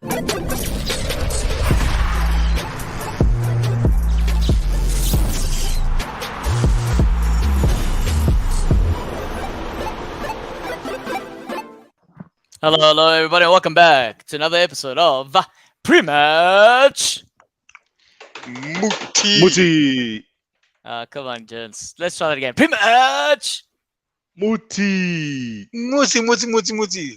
Hello, everybody. Welcome back to another episode of Pre-Match. Muti. Come on, gents. Let's try that again. Pre-Match. Muti.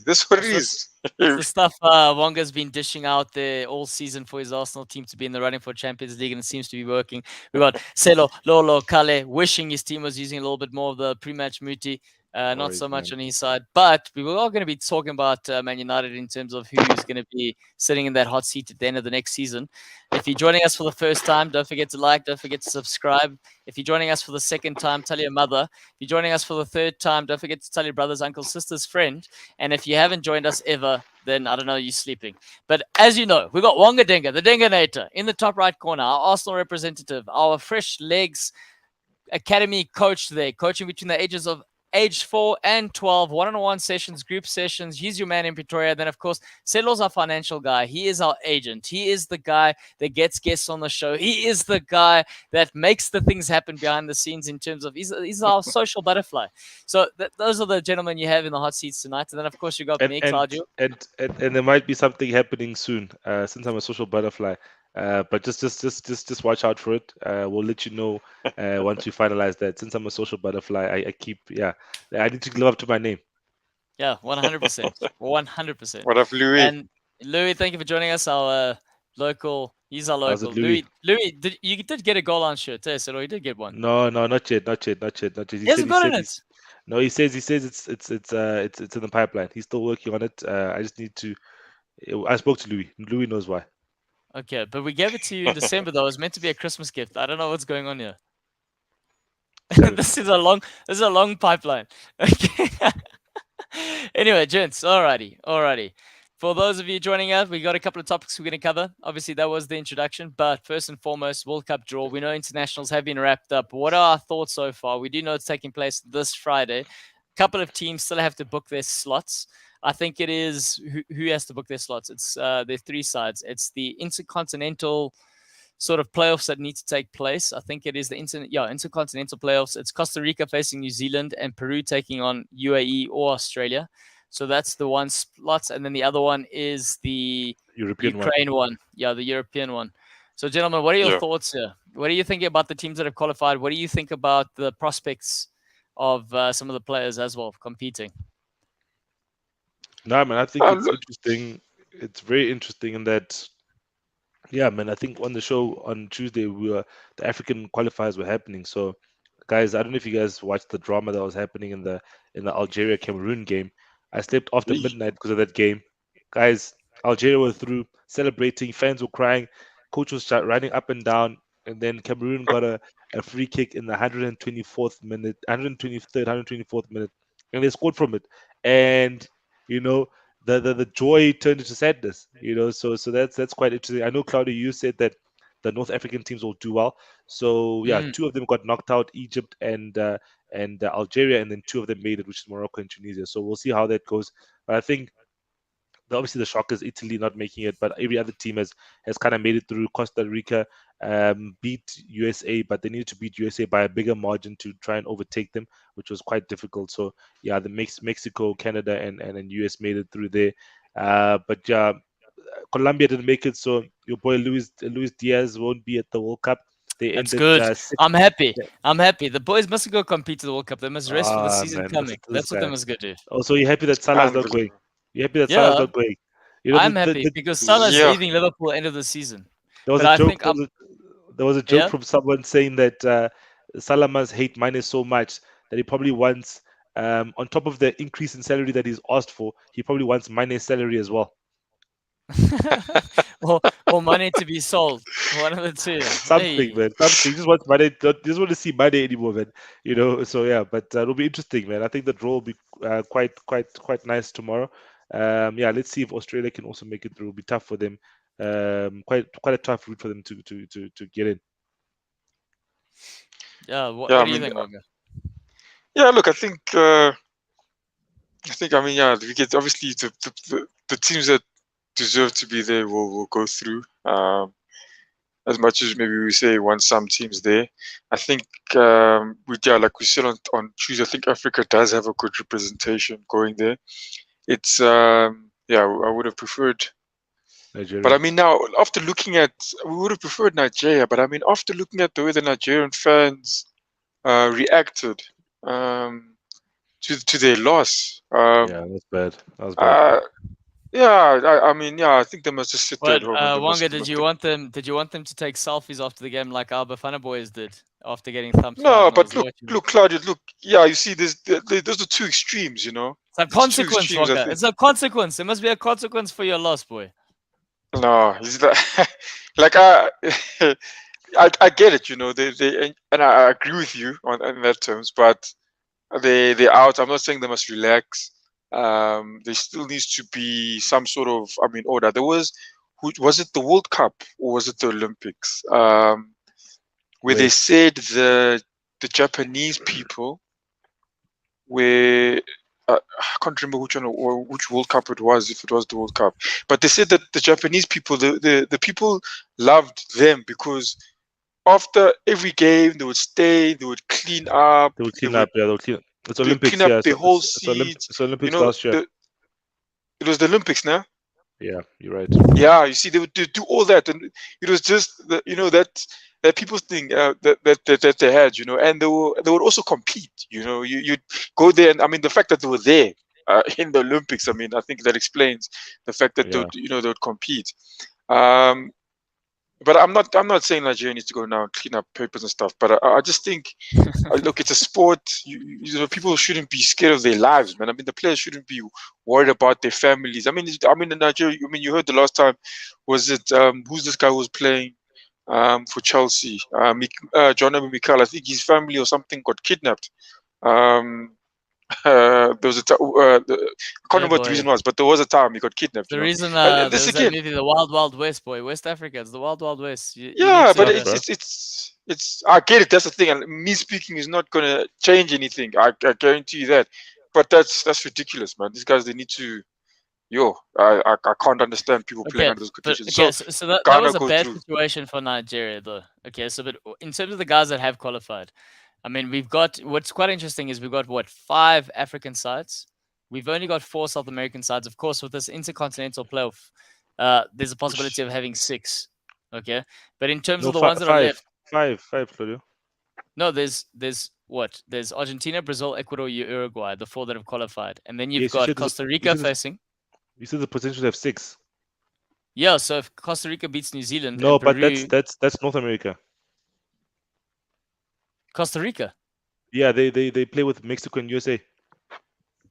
That's what it is. It's the stuff Wonga's been dishing out there all season for his Arsenal team to be in the running for Champions League, and it seems to be working. We got Selo, Lolo, Kale wishing his team was using a little bit more of the pre-match Muti. Not so much on his side, but we were all going to be talking about Man United in terms of who's going to be sitting in that hot seat at the end of the next season. If you're joining us for the first time, don't forget to like, don't forget to subscribe. If you're joining us for the second time, tell your mother. If you're joining us for the third time, don't forget to tell your brothers, uncles, sisters, friend. And if you haven't joined us ever, then I don't know, you're sleeping. But as you know, we've got Wonga Denga, the Denganator, in the top right corner, our Arsenal representative, our fresh legs academy coach there, coaching between the ages of age 4 and 12, one-on-one sessions, group sessions. He's your man in Pretoria. Then, of course, Selo's our financial guy. He is our agent. He is the guy that gets guests on the show. He is the guy that makes the things happen behind the scenes in terms of he's our social butterfly. So those are the gentlemen you have in the hot seats tonight. And then, of course, you got me, Claudio. And there might be something happening soon since I'm a social butterfly. But just watch out for it. We'll let you know once we finalize that. Since I'm a social butterfly, I need to live up to my name. Yeah, 100%. 100%. What up, Louis? And Louis, thank you for joining us. Our local, he's our local. Louis, you did get a goal on shirt, eh? So you did get one. No, not yet. He hasn't got it. No, he says it's in the pipeline. He's still working on it. I just need to. I spoke to Louis. Louis knows why. Okay, but we gave it to you in December, though. It was meant to be a Christmas gift. I don't know what's going on here. This is a long pipeline. Okay. Anyway, gents, alrighty. For those of you joining us, we got a couple of topics we're going to cover. Obviously, that was the introduction, but first and foremost, World Cup draw. We know internationals have been wrapped up. What are our thoughts so far? We do know it's taking place this Friday. A couple of teams still have to book their slots. I think it is who has to book their slots. It's there's 3 sides. It's the intercontinental sort of playoffs that need to take place. I think it is the intercontinental playoffs. It's Costa Rica facing New Zealand and Peru taking on UAE or Australia. So that's the one slot, and then the other one is the Ukraine one. Yeah, the European one. So, gentlemen, what are your thoughts here? What are you thinking about the teams that have qualified? What do you think about the prospects of some of the players as well competing? No, man, I think it's interesting. It's very interesting in that, yeah, man, I think on the show on Tuesday, the African qualifiers were happening. So, guys, I don't know if you guys watched the drama that was happening in the Algeria-Cameroon game. I slept after midnight because of that game. Guys, Algeria were through, celebrating, fans were crying, coach was running up and down, and then Cameroon got a free kick in the 123rd minute, and they scored from it. And the joy turned into sadness, so that's quite interesting. I know, Claudio, you said that the North African teams will do well. So yeah, 2 of them got knocked out, Egypt and Algeria, and then 2 of them made it, which is Morocco and Tunisia. So we'll see how that goes. But I think obviously the shock is Italy not making it, but every other team has kind of made it through. Costa Rica beat USA, but they needed to beat USA by a bigger margin to try and overtake them, which was quite difficult. So yeah, the Mexico, Canada, and US made it through there. But yeah, Colombia didn't make it, so your boy Luis Diaz won't be at the World Cup. That's good. I'm happy. The boys must go compete to the World Cup. They must rest for the season coming. That's what they must go do. Also, you're happy that Salah's not going. You're happy that Salah's not going. I'm happy because Salah's leaving Liverpool end of the season. There was a joke from someone saying that Salah must hate Mane so much that he probably wants, on top of the increase in salary that he's asked for, he probably wants Mane's salary as well. or money to be sold. One of the two. Something, man. Something. Just want money. Just want to see money anymore, man. So yeah, but it'll be interesting, man. I think the draw will be quite nice tomorrow. Yeah, let's see if Australia can also make it through. It'll be tough for them. Quite a tough route for them to get in. Yeah. What do you think, Wonga? Yeah, look, I think we get obviously the teams that deserve to be there will go through. As much as maybe we say want some teams there, I think like we said on Tuesday, I think Africa does have a good representation going there. It's I would have preferred. Nigeria. But I mean, now after looking at, we would have preferred Nigeria. But I mean, after looking at the way the Nigerian fans reacted to their loss, yeah, that's bad. That was bad. I think they must just sit there But at home. And they must Wonga, did you want them to take selfies after the game like our Bafana boys did after getting thumped? No, 5-0? but Is that what you mean? look, Claudia, look. Yeah, you see, those are two extremes. You know, It's a It's two consequence, extremes, I Wonga. think. It's a consequence. There must be a consequence for your loss, boy. No, he's like, like I get it. You know, they and I agree with you on in that terms, but they're out. I'm not saying they must relax. There still needs to be some sort of, I mean, order. There was, was it the World Cup or was it the Olympics? Where they Where? said the Japanese people were, I can't remember which one or which World Cup it was, if it was the World Cup, but they said that the Japanese people, the people loved them because after every game they would stay, they would clean up, They will clean up. Yeah, they'll clean. It's they would Olympics. clean up Yeah, the whole seats. it's Olympics You know, last year. it was the Olympics now. Yeah, you're right. Yeah, you see, they would do all that, and it was just that people thing that they had, and they would also compete. You'd go there, and I mean the fact that they were there in the Olympics. I mean, I think that explains the fact that Yeah. they would compete. But I'm not saying Nigeria needs to go now and clean up papers and stuff. But I just think, look, it's a sport. People shouldn't be scared of their lives, man. I mean, the players shouldn't be worried about their families. I mean, in Nigeria. I mean, you heard the last time, was it who's this guy who was playing for Chelsea? John Mikel. I think his family or something got kidnapped. There was I can't remember what the reason was, but there was a time he got kidnapped. The reason And this this that again, movie, The Wild Wild West, boy, West Africa, it's the Wild Wild West. You yeah, need but to, it's I get it. That's the thing, and me speaking is not gonna change anything. I guarantee you that. But that's ridiculous, man. These guys, they need to. I can't understand people playing okay, under those but conditions. okay, So so that Ghana was a go bad through. situation for Nigeria, though. Okay, so but in terms of the guys that have qualified, I mean, we've got what's quite interesting is we've got 5 African sides. We've only got 4 South American sides. Of course, with this intercontinental playoff, there's a possibility of having 6. Okay, but in terms No, of the ones that are left, five, Claudio. no, there's what? There's Argentina, Brazil, Ecuador, Uruguay, the 4 that have qualified, and then you've Yes, you got said Costa Rica facing. You said the potential to have 6. Yeah, so if Costa Rica beats New Zealand, No, and but Peru, that's North America. Costa Rica. Yeah, they play with Mexico and USA.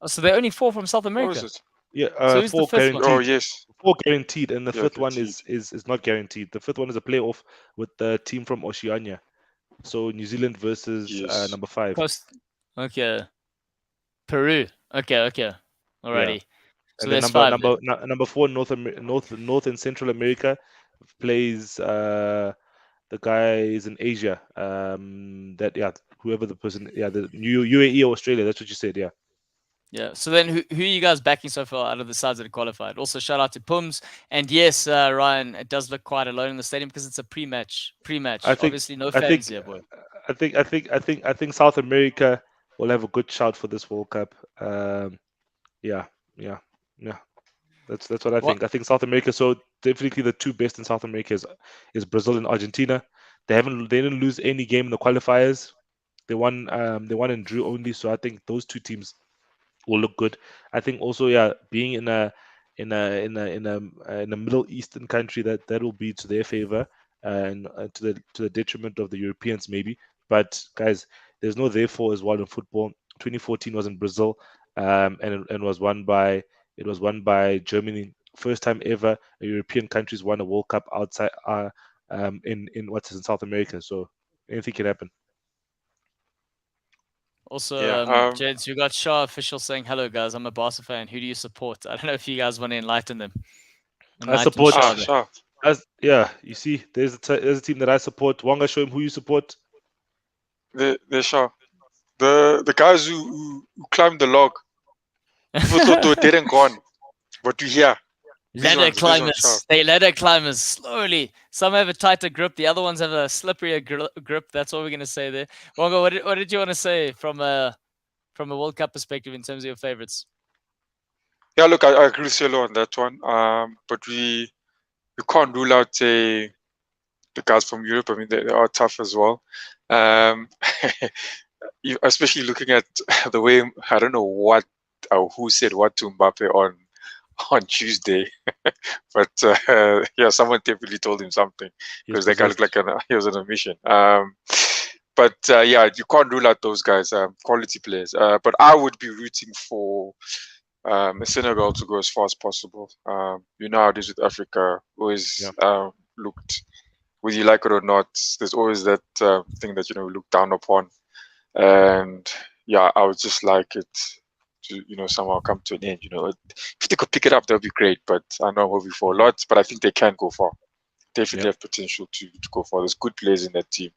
Oh, so they're only 4 from South What America. was it? Yeah, So who's the 4 fifth one? guaranteed. Oh yes. 4 guaranteed, and the Yeah, fifth one guaranteed. is not guaranteed. The fifth one is a playoff with the team from Oceania. So New Zealand versus Yes. number 5. Okay. Peru. Okay. Alrighty. So And then there's 5. number 4 North and Central America plays the guys in Asia. Whoever the person, the UAE or Australia. That's what you said, yeah. Yeah. So then, who are you guys backing so far out of the sides that have qualified? Also, shout out to Pums. And yes, Ryan, it does look quite alone in the stadium because it's a pre-match. I think- Obviously, no I fans think- here, boy. I think South America will have a good shout for this World Cup. Yeah. That's what I think. I think South America. So definitely the 2 best in South America is Brazil and Argentina. They didn't lose any game in the qualifiers. They won and drew only. So I think those 2 teams will look good. I think also, being in a Middle Eastern country, that will be to their favor and to the detriment of the Europeans maybe. But guys, there's no therefore as well in football. 2014 was in Brazil, and it was won by Germany. First time ever a European country's won a World Cup outside in South America. So anything can happen. Also, Yeah, Jeds, we got Shah official saying, "Hello, guys. I'm a Barca fan. Who do you support?" I don't know if you guys want to enlighten them. I support- Shah there. Sure. You see, there's a team that I support. Wanga, show him who you support. They're sure. The guys who climbed the log. People thought they were dead and gone. But you hear, These Ladder ones, these ones, sure. climbers. They ladder climbers slowly. Some have a tighter grip. The other ones have a slipperier grip. That's all we're gonna say there. Wongo, what did you want to say from a World Cup perspective in terms of your favorites? Yeah, look, I agree with Selo on that one. But we can't rule out the guys from Europe. I mean, they are tough as well. Especially looking at the way, I don't know what or who said what to Mbappe on Tuesday, but yeah, someone definitely told him something because that guy looked like he was on a mission. But yeah, you can't rule out those guys, quality players. But I would be rooting for Senegal to go as far as possible. You know how it is with Africa, always looked, whether you like it or not, there's always that thing that, we look down upon. And yeah, I would just like it to, somehow come to an end. If they could pick it up, that would be great. But I know I'm hoping for a lot, but I think they can go far. Definitely have potential to go far. There's good players in that team.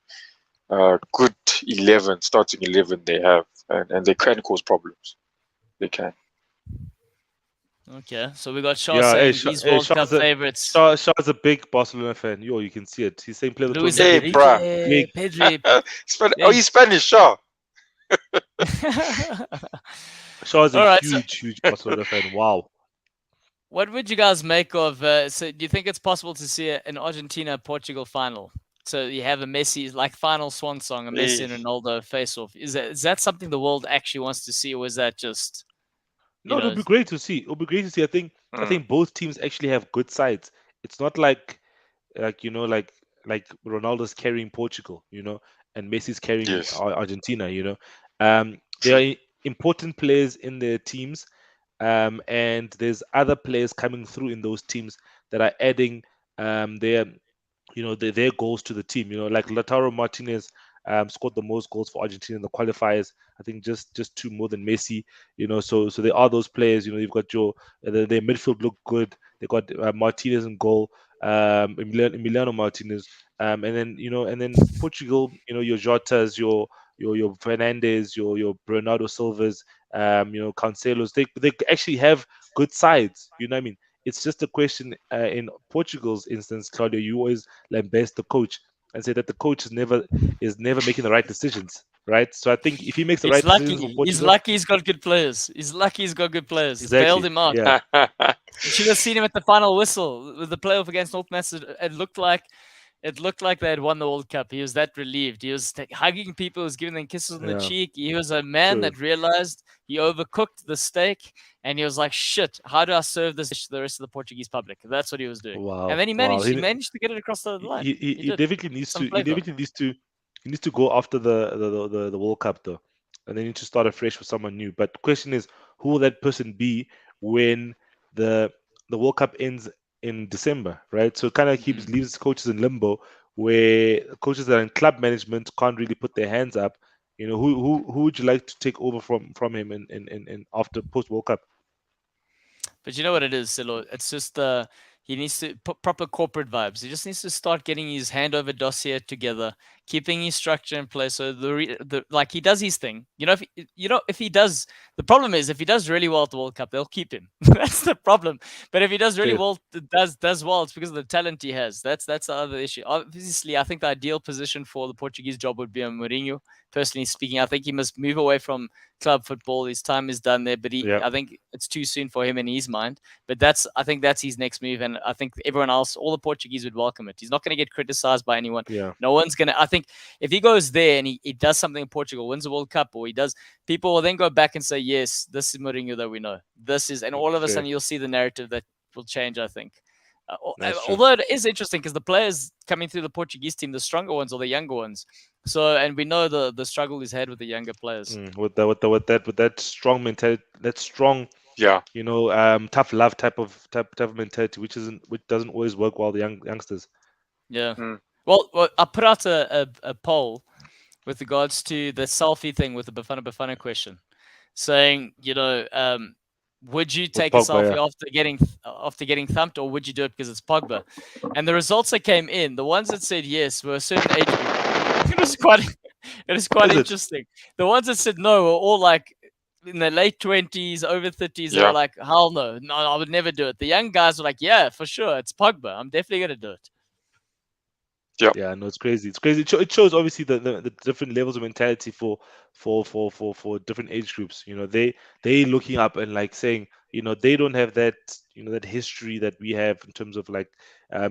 Good 11, starting 11 they have, and they can cause problems. They can. Okay, so we got Shaw saying these World Cup favorites. Shaw's a big Barcelona fan. You can see it. He's saying play the Luis tournament. Enrique, Pedri. Oh, he's Spanish, Shaw. Shaw's a huge Barcelona fan. Wow. What would you guys make of? So, do you think it's possible to see an Argentina-Portugal final? So you have a Messi like final swan song, a Messi and Ronaldo face-off. Is that something the world actually wants to see, or is that just? No, it'll be great to see. It'll be great to see. I think both teams actually have good sides. It's not like Ronaldo's carrying Portugal, and Messi's carrying Argentina. There are important players in their teams, and there's other players coming through in those teams that are adding their goals to the team. Like Lautaro Martinez scored the most goals for Argentina in the qualifiers. I think just two more than Messi. So there are those players. You've got their midfield look good. They got Martinez in goal, Emiliano Martinez, and then Portugal. Your Jotas, your Fernandes, your Bernardo Silvas, Cancelos. They actually have good sides. You know what I mean? It's just a question in Portugal's instance, Claudio. You always lambast the coach and say that the coach is never making the right decisions, right? So I think if he makes the decisions for Portugal, he's lucky he's got good players. He's lucky he's got good players. Exactly. Bailed him out. Yeah. You should have seen him at the final whistle with the playoff against North Macedonia. It looked like they had won the World Cup. He was that relieved. He was hugging people. He was giving them kisses on the cheek. He was a man that realized he overcooked the steak, and he was like, "Shit, how do I serve this dish to the rest of the Portuguese public?" That's what he was doing. Wow. And then he managed. He managed to get it across the line. He definitely needs to. He definitely needs to go after the World Cup though, and they need to start afresh with someone new. But the question is, who will that person be when the World Cup ends in December, right? So it kind of leaves coaches in limbo, where coaches that are in club management can't really put their hands up. Who would you like to take over from him in after post World Cup? But you know what it is, Silo? It's just he needs to put proper corporate vibes. He just needs to start getting his handover dossier together, keeping his structure in place. So like he does his thing. If he does, the problem is if he does really well at the World Cup, they'll keep him. That's the problem. But if he does really well, does well, it's because of the talent he has. That's the other issue. Obviously, I think the ideal position for the Portuguese job would be on Mourinho. Personally speaking, I think he must move away from club football. His time is done there, but I think it's too soon for him in his mind. But I think that's his next move, and I think everyone else, all the Portuguese would welcome it. He's not going to get criticized by anyone. Yeah. No one's going to. I think if he goes there and he does something in Portugal, wins the World Cup, or he does, people will then go back and say, yes, this is Mourinho that we know. This is, and all of a sudden you'll see the narrative that will change, I think. Although it is interesting because the players coming through the Portuguese team, the stronger ones or the younger ones. So, and we know the struggle he's had with the younger players. With that strong mentality, that strong, tough love type of mentality, which doesn't always work well the youngsters. Yeah. Well, I put out a poll with regards to the selfie thing with the Bafana question, saying, would you take a selfie after getting thumped, or would you do it because it's Pogba? And the results that came in, the ones that said yes were a certain age group. It was quite interesting. The ones that said no were all like in their late 20s, over 30s, they were Yeah. like, hell no, no, I would never do it. The young guys were like, yeah, for sure, it's Pogba. I'm definitely gonna do it. Yeah, no, it's crazy. It's crazy. It shows obviously the different levels of mentality for different age groups. You know, they looking up and like saying, you know, they don't have that, you know, that history that we have in terms of like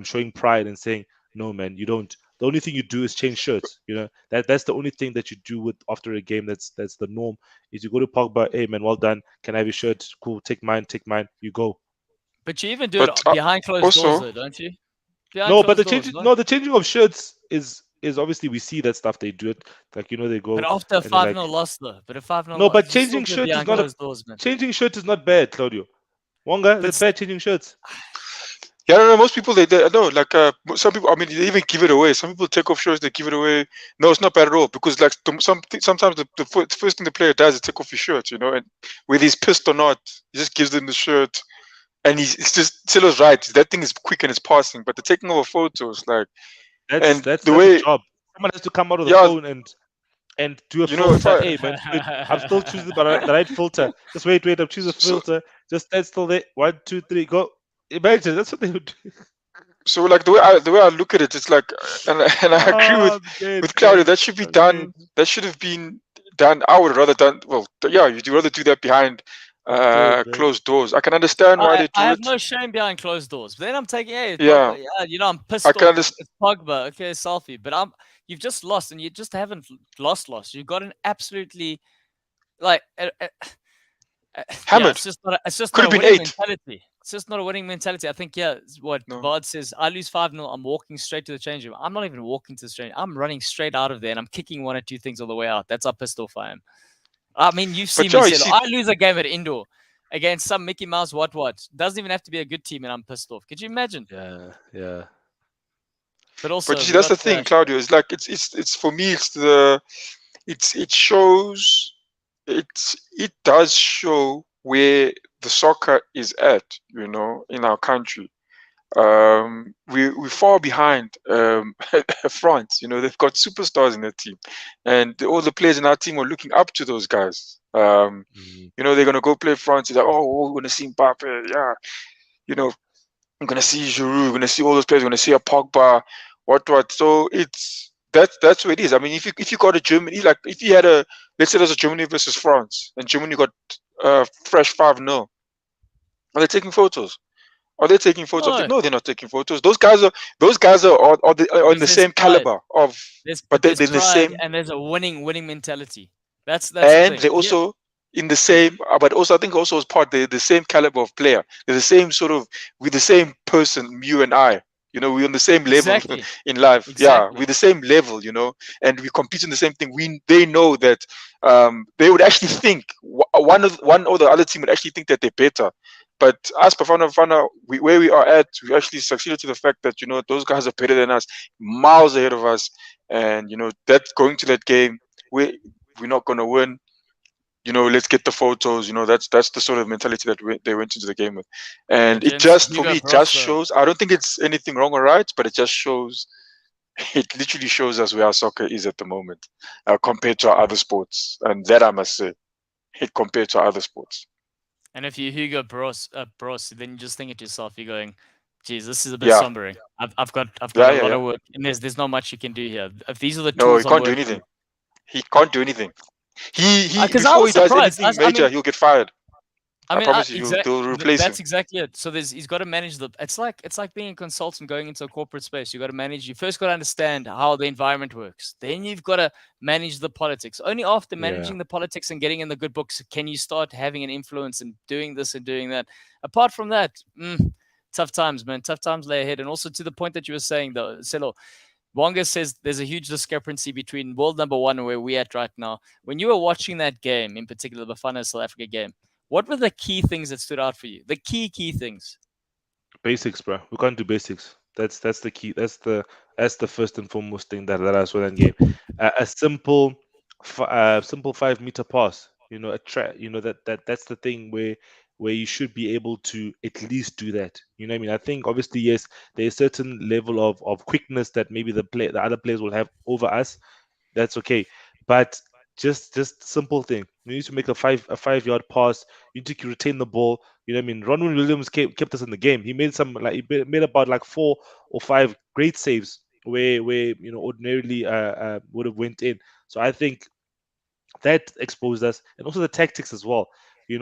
showing pride and saying, no, man, you don't. The only thing you do is change shirts. You know, that's the only thing that you do with after a game. That's the norm. Is you go to Pogba, hey man, well done. Can I have your shirt? Cool, take mine, take mine. You go. But you even do it But behind closed doors, also, though, don't you? Behind No, but closed doors, no? the changing of shirts is obviously we see that stuff they do it. Like, you know, they But go after a and they're 5-0 like, loss, though. But a 5-0 no, but loss, you still do it behind closed doors, man. changing shirt is not bad, Claudio. Wonga, is But it bad changing shirts? yeah, no, most people they no like some people. I mean, they even give it away. Some people take off shirts, they give it away. No, it's not bad at all because like sometimes the first thing the player does is take off his shirt, you know, and whether he's pissed or not, he just gives them the shirt, and it's just Silo's right. That thing is quick and it's passing, but the taking over photos, like, That's and that's the that's a way, job. Someone has to come out of the yeah, phone and do a you know, if filter. I Hey man, just wait. I'm still choosing the right filter. Just wait, I'm choosing a so filter. Just stand still there. 1, 2, 3, go. Imagine that's what they would do. so like the way I look at it, it's like, and I agree Oh, I'm dead, with Claudia. man. That should be I'm dead. done. That should have been done. I would rather done. Well, yeah, you'd rather do that behind I'm dead, man. closed doors. I can understand why they I do have it. no shame behind closed doors. But then I'm taking, hey, it's Yeah, Pogba. Yeah, you know, I'm I pissed can off. It's, understand. it's Pogba. Okay, selfie. But you've just lost, and you just haven't lost. You've got an absolutely like, yeah, Hammered. it's just Could not have a been winning 8. mentality. It's just not a winning mentality. I think, yeah, it's what No, Bard says. I lose 5-0. I'm walking straight to the change room. I'm not even walking to the change. I'm running straight out of there, and I'm kicking one or two things on the way out. That's how pissed off I am. I mean, you've seen but me yeah, you say, see, I lose a game at indoor against some Mickey Mouse what. Doesn't even have to be a good team, and I'm pissed off. Could you imagine? Yeah, yeah. But but also, you see, we that's got the thing, Claudio. It's like it's for me. It's the it shows it does show where the soccer is at. You know, in our country. We're far behind France. You know, they've got superstars in their team, and all the players in our team are looking up to those guys. Mhm. You know, they're gonna go play France. It's like, oh, we're gonna see Mbappe. Yeah, you know, I'm gonna see Giroud. We're gonna see all those players. We're gonna see a Pogba. What? So that's what it is. I mean, if you got a Germany, like if you had a, let's say there's a Germany versus France, and Germany got fresh 5-0, are they taking photos? Are they taking photos? no, No, they're not taking photos. Those guys are in because the there's same pride. caliber of, but There's they're in the pride, same, and there's a winning mentality. That's the and thing. they also in the same. But also, I think also as part they're the same caliber of player. They're the same sort of, we're the same person, you and I. You know, we're on the same level Exactly, in life. Yeah, we're exactly. the same level. You know, and we compete in the same thing. They know that they would actually think one or the other team would actually think that they're better. But us, Bafana, where we are at, we actually succeeded to the fact that, you know, those guys are better than us, miles ahead of us, and you know that going to that game, we're not gonna win. You know, let's get the photos. You know, that's the sort of mentality that they went into the game with, But and it gents, just, for Hugo me, it just Bross though. shows. I don't think it's anything wrong or right, but it just shows. It literally shows us where our soccer is at the moment, compared to our other sports, and that I must say, it compared to our other sports. And if you Hugo Bross, then you just think it yourself. You're going, geez, this is a bit Yeah, sombering. I've got yeah, a yeah, lot yeah. of work, and there's not much you can do here. If these are the No, he tools I'm can't do working anything. with, He can't do anything. He because I before was he does surprised. anything I major, mean, he'll get fired. I promise you, exactly. they'll replace That's him. exactly it. So he's got to manage the. It's like being a consultant going into a corporate space. You got to manage. You first got to understand how the environment works. Then you've got to manage the politics. Only after Yeah. managing the politics and getting in the good books can you start having an influence and doing this and doing that. Apart from that, tough times, man. Tough times lay ahead. And also to the point that you were saying, though, Selo, Wonga says there's a huge discrepancy between world number one and where we're at right now. When you were watching that game, in particular the Bafana South Africa game, what were the key things that stood out for you? The key things. Basics, bro. We can't do basics. That's the key. That's the first and foremost thing that I saw in that game. A simple, simple 5 meter pass. You know, You know that's the thing where you should be able to at least do that. You know what I mean? I think obviously yes, there's a certain level of quickness that maybe the other players will have over us. That's okay, but Just simple thing. You need to make a 5 yard pass. You need to retain the ball. You know what I mean? Ronald Williams kept us in the game. He made made about like 4 or 5 great saves where ordinarily would have went in. So I think that exposed us, and also the tactics as well.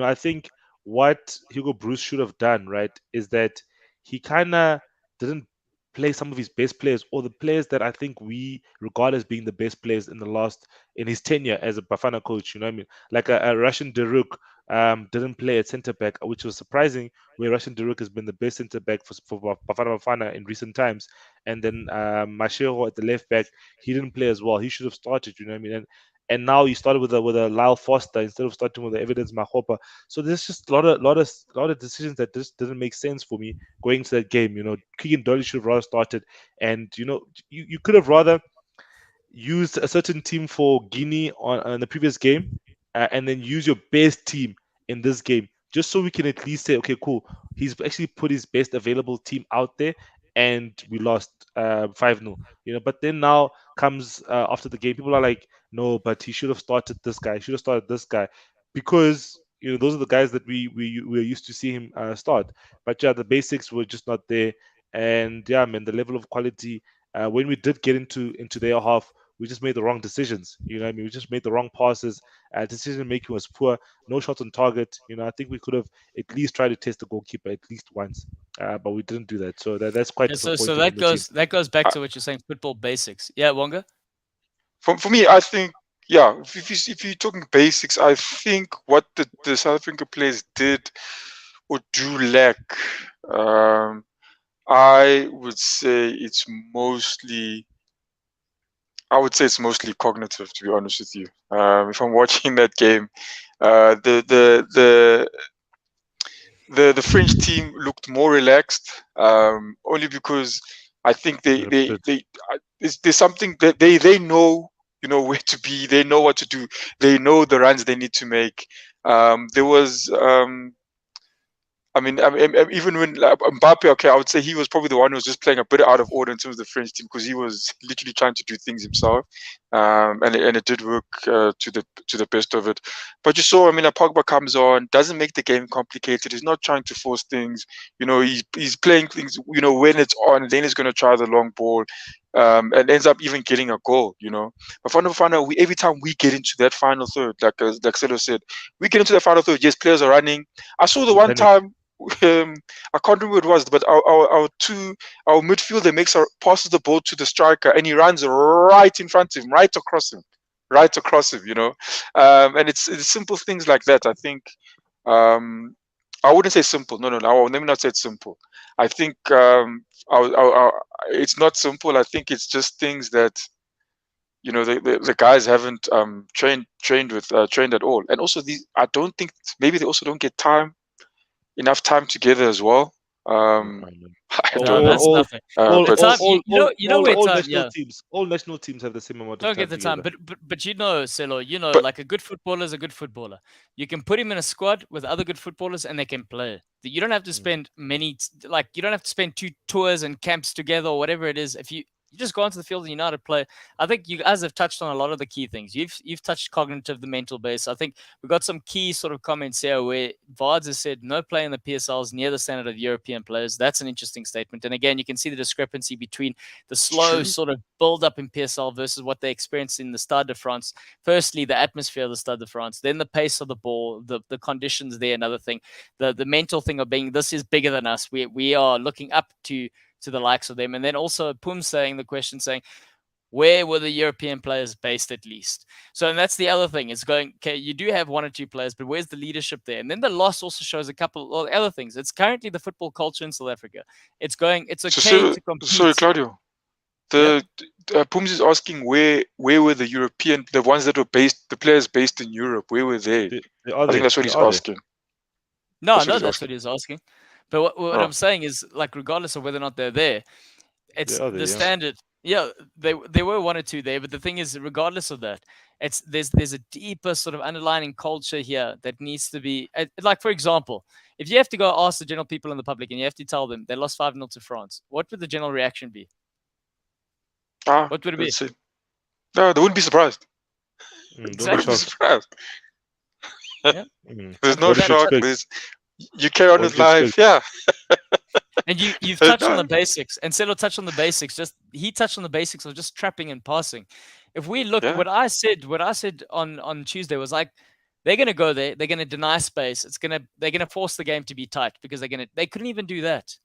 I think what Hugo Bruce should have done, right, is that he kind of didn't play some of his best players, or the players that I think we regard as being the best players in his tenure as a Bafana coach. You know what I mean? Like a Russian Deruk didn't play at centre back, which was surprising. Where Russian Deruk has been the best centre back for Bafana in recent times, and then Mashiro at the left back, he didn't play as well. He should have started. You know what I mean? And now you started with a Lyle Foster instead of starting with the Evidence Mahopa. So there's just a lot of decisions that just didn't make sense for me going into that game. Keegan Dolly should have rather started, and you could have rather used a certain team for Guinea on the previous game, and then use your best team in this game, just so we can at least say, okay, cool, he's actually put his best available team out there, and we lost 5-0. But then now comes after the game, people are like, no, but he should have started this guy, should have started this guy, because those are the guys that we're used to see him start. But yeah, the basics were just not there, and yeah, man, the level of quality when we did get into their half, we just made the wrong decisions. You know what I mean? We just made the wrong passes. Decision making was poor. No shots on target. I think we could have at least tried to test the goalkeeper at least once, but we didn't do that. So that's quite Yeah, disappointing. so that goes back to what you're saying, football basics. Yeah, Wonga. For me, I think, yeah, if you're talking basics, I think what the South African players did or do lack, I would say it's mostly cognitive, to be honest with you. If I'm watching that game, the French team looked more relaxed, only because I think there's something that they know, where to be. They know what to do. They know the runs they need to make. There was even when Mbappe, okay, I would say he was probably the one who was just playing a bit out of order in terms of the French team, because he was literally trying to do things himself, and it did work to the best of it. But you saw, Pogba comes on, doesn't make the game complicated. He's not trying to force things. He's playing things. When it's on, then he's going to try the long ball, and ends up even getting a goal. But Fana, every time we get into that final third, like Selo said, we get into the final third. Yes, players are running. I saw the one time. I can't remember what it was, but our midfielder passes the ball to the striker, and he runs right in front of him, right across him. And it's simple things like that. I think I wouldn't say simple. No. Let me not say it's simple. I think it's not simple. I think it's just things that the guys haven't trained at all. And also I don't think, maybe they also don't get enough time together as well. I don't know. That's nothing. All national teams have the same amount of time. Don't get the time, together. but Selo, like a good footballer is a good footballer. You can put him in a squad with other good footballers, and they can play. You don't have to spend you don't have to spend 2 tours and camps together or whatever it is. If you just go onto the field and you know how to play. I think you guys have touched on a lot of the key things. You've touched cognitive, the mental base. I think we've got some key sort of comments here where Vards has said no play in the PSL is near the standard of European players. That's an interesting statement. And again, you can see the discrepancy between the slow sort of build up in PSL versus what they experienced in the Stade de France. Firstly, the atmosphere of the Stade de France, then the pace of the ball, the conditions there, another thing, the mental thing of being, this is bigger than us. We are looking up to the likes of them. And then also Pum saying, where were the European players based at least? So, and that's the other thing. It's going, okay, you do have 1 or 2 players, but where's the leadership there? And then the loss also shows a couple of other things. It's currently the football culture in South Africa. It's okay to compete. Sorry, Claudio. Pums is asking where were the ones that were the players based in Europe, where were they? I think that's what he's asking. No, that's what he's asking. But what I'm saying is, like, regardless of whether or not they're there, it's the standard. Yeah, there were 1 or 2 there, but the thing is, regardless of that, there's a deeper sort of underlying culture here that needs to be, like, for example, if you have to go ask the general people in the public and you have to tell them they lost 5-0 to France, what would the general reaction be? What would it be? No, they wouldn't be surprised. Don't be Exactly. I'm shocked. surprised. Yeah. There's I no What mean, did you shock. expect? There's you carry on What with did you expect? life. Yeah. and you've There's touched on the no- basics, and Selo touched on the basics. Just he touched on the basics of just trapping and passing. If we look, yeah. what I said on Tuesday was like, they're gonna go there, they're gonna deny space. They're gonna force the game to be tight because they couldn't even do that.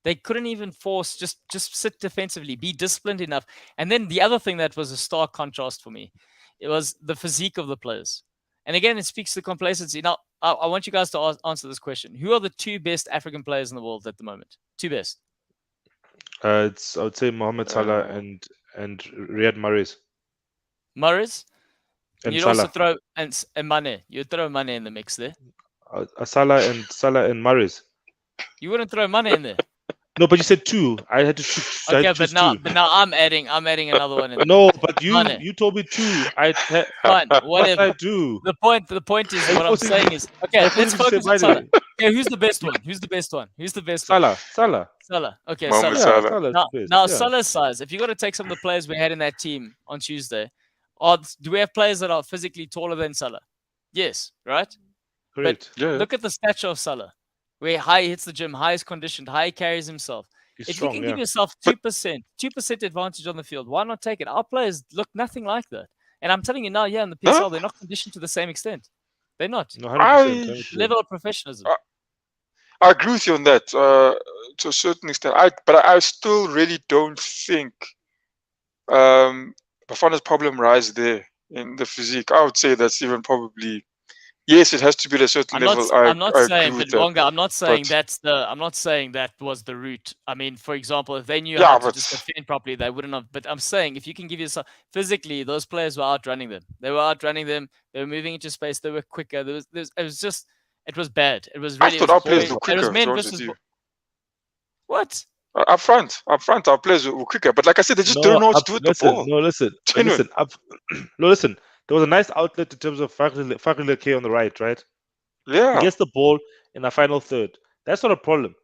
They couldn't even force just sit defensively, be disciplined enough. And then the other thing that was a stark contrast for me, it was the physique of the players. And again, it speaks to complacency. Now, I want you guys to answer this question: who are the two best African players in the world at the moment? Two best. It's I would say Mohamed Salah Uh, and Riyad Mahrez Mahrez, and and you'd also Salah. throw and Mane. You'd throw Mane in the mix there. Salah and Mahrez. You wouldn't throw Mane in there. No, but you said two. I had to choose. I had Okay, to choose two. but now I'm adding another one in there. No, but Mane. you told me two. Fine, What whatever. I do? The point is Are you what I'm forcing saying me? is Are okay. you Let's forcing me to focus on say Salah. Mane? Okay, who's the best one? Who's the best one? Who's the best one? Salah. Salah. Okay, Mohamed Salah. Yeah, Salah. Salah's Now, the best. now Yeah, Salah's size. If you got to take some of the players we had in that team on Tuesday, do we have players that are physically taller than Salah? Yes, right. But correct. Yeah. look at the stature of Salah, where high he hits the gym, high is conditioned, high he carries himself. He's If you strong. can Yeah. give yourself But 2% advantage on the field, why not take it? Our players look nothing like that. And I'm telling you now, yeah, in the no, PSL, they're not conditioned to the same extent. They're not. No, 100%. I 100%. Level of professionalism. I agree with you on that to a certain extent. But I still really don't think Bafana's problem lies there in the physique. I would say that's even probably yes, it has to be at a certain level. I'm not I saying, agree but with that. Wonga, I'm not saying But I'm not saying that was the route. I mean, for example, if they knew how yeah, to just but defend properly, they wouldn't have. But I'm saying if you can give yourself physically, those players were outrunning them. They were outrunning them. They were moving into space. They were quicker. It was bad. It was I really, it thought was our players boy. were It was quicker. To be men honest versus with you, what? up front, our players were quicker. But like I said, they just No, don't know what up. to do with the Listen. ball. No, listen. Genuine. Listen. Up. No, listen. There was a nice outlet in terms of Fakhril K on the right. Right. He Yeah. gets the ball in the final third. That's not a problem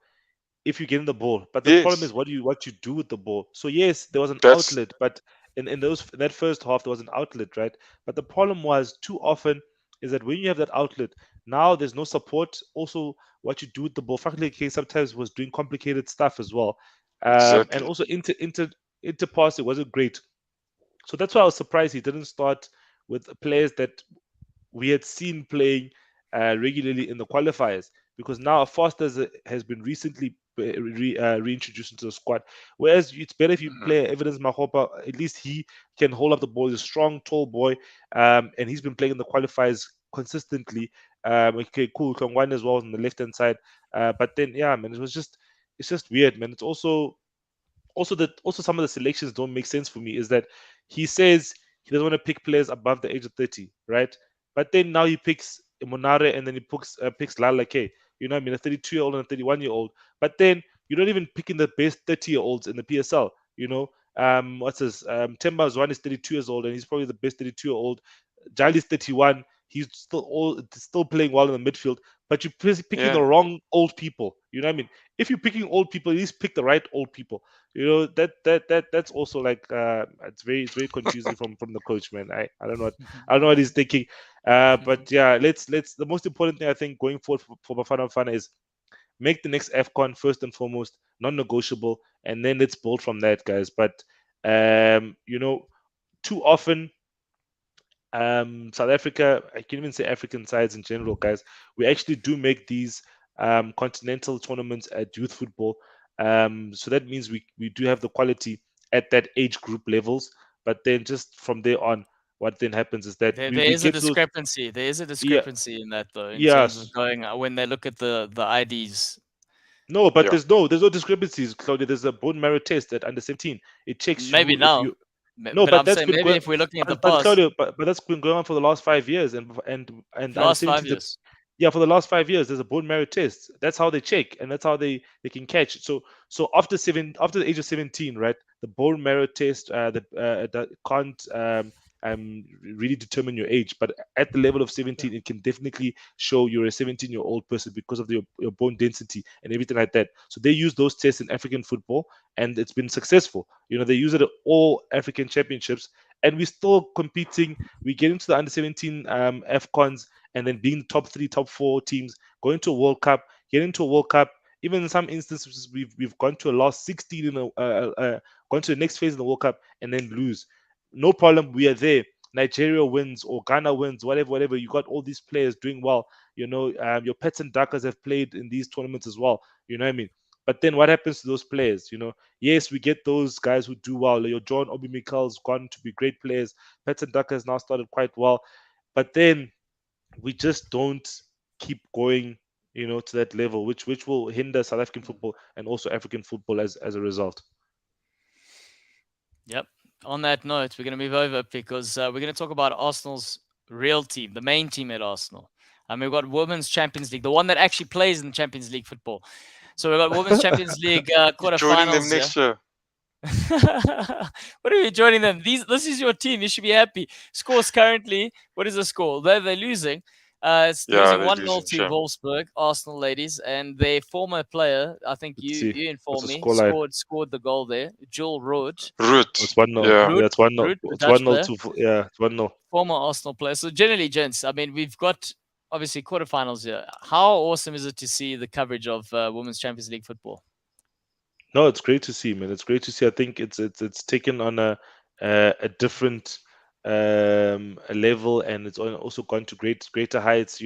if you get in the ball. But the problem is Yes. what you do with the ball. So yes, there was an That's outlet, but in that first half there was an outlet, right? But the problem was too often is that when you have that outlet, now there's no support. Also, what you do with the ball. Fakhril K sometimes was doing complicated stuff as well, and exactly. also inter pass it wasn't great. So that's why I was surprised he didn't start with players that we had seen playing regularly in the qualifiers because now Foster has been recently reintroduced into the squad. Whereas it's better if you Mhm. play Evidence Mahopa, at least he can hold up the ball. He's a strong, tall boy, and he's been playing in the qualifiers consistently. Okay, cool. Kongwan as well on the left hand side. But then, yeah, man, it's just weird, man. It's also some of the selections don't make sense for me is that he says he doesn't want to pick players above the age of 30, right? But then now he picks Monare and then he picks Lala K. You know what I mean? A 32-year-old and a 31-year-old. But then you're not even picking the best 30-year-olds in the PSL, you know? What's his Temba Zwan is 32 years old and he's probably the best 32-year-old. Jali's 31. He's still playing well in the midfield, but you're picking the Yeah. wrong old people. You know what I mean? If you're picking old people, at least pick the right old people. You know that's also like it's very confusing from the coach, man. I don't know what he's thinking. But yeah, let's the most important thing I think going forward for Bafana Bafana is make the next AFCON first and foremost non-negotiable, and then let's build from that, guys. But you know, too often South Africa, I can even say African sides in general, guys, we actually do make these continental tournaments at youth football. So that means we do have the quality at that age group levels. But then just from there on, what then happens is that There we is a get those. discrepancy. There is a Yeah, discrepancy in that though, in terms of yes. going when they look at the IDs. No, but Yeah. there's no discrepancies, Claudia. There's a bone marrow test at under 17. It checks Maybe you if now, you no, but but I'm that's saying been maybe going. if we're looking at the But past, Claudio, but that's been going on for the last 5 years, and for the under last 5 17. years. Yeah, for the last 5 years, there's a bone marrow test. That's how they check, and that's how they can catch. So after the age of 17, right, the bone marrow test that can't really determine your age, but at the level of 17, it can definitely show you're a 17-year-old person because of your bone density and everything like that. So they use those tests in African football, and it's been successful. You know, they use it at all African championships, and we're still competing. We get into the under 17 AFCONs, and then being top 3, top 4 teams, going to a World Cup, getting to a World Cup. Even in some instances, we've gone to a last 16 in gone to the next phase in the World Cup and then lose. No problem, we are there. Nigeria wins or Ghana wins, whatever. You got all these players doing well. Your Pets and Duckers have played in these tournaments as well. You know what I mean? But then what happens to those players? Yes, we get those guys who do well. Your John Obi Mikel's gone to be great players. Pets and Duckers now started quite well. But then we just don't keep going, to that level, which will hinder South African football and also African football as a result. Yep. On that note, we're going to move over because we're going to talk about Arsenal's real team, the main team at Arsenal. And we've got Women's Champions League, the one that actually plays in the Champions League football. So we've got Women's Champions League quarterfinals. Joining them next year. What are you joining them? This is your team. You should be happy. Scores currently. What is the score? They're losing. It's losing 1-0 to Wolfsburg, Arsenal ladies, and their former player, I think you informed me, scored the goal there. Jewel Root. It's 1-0. Yeah, it's 1-0. It's 1-0 it's 1-0. Former Arsenal player. So generally, gents, I mean, we've got obviously quarterfinals here. How awesome is it to see the coverage of Women's Champions League football? No, it's great to see, man. It's great to see. I think it's taken on a different level, and it's also gone to greater heights.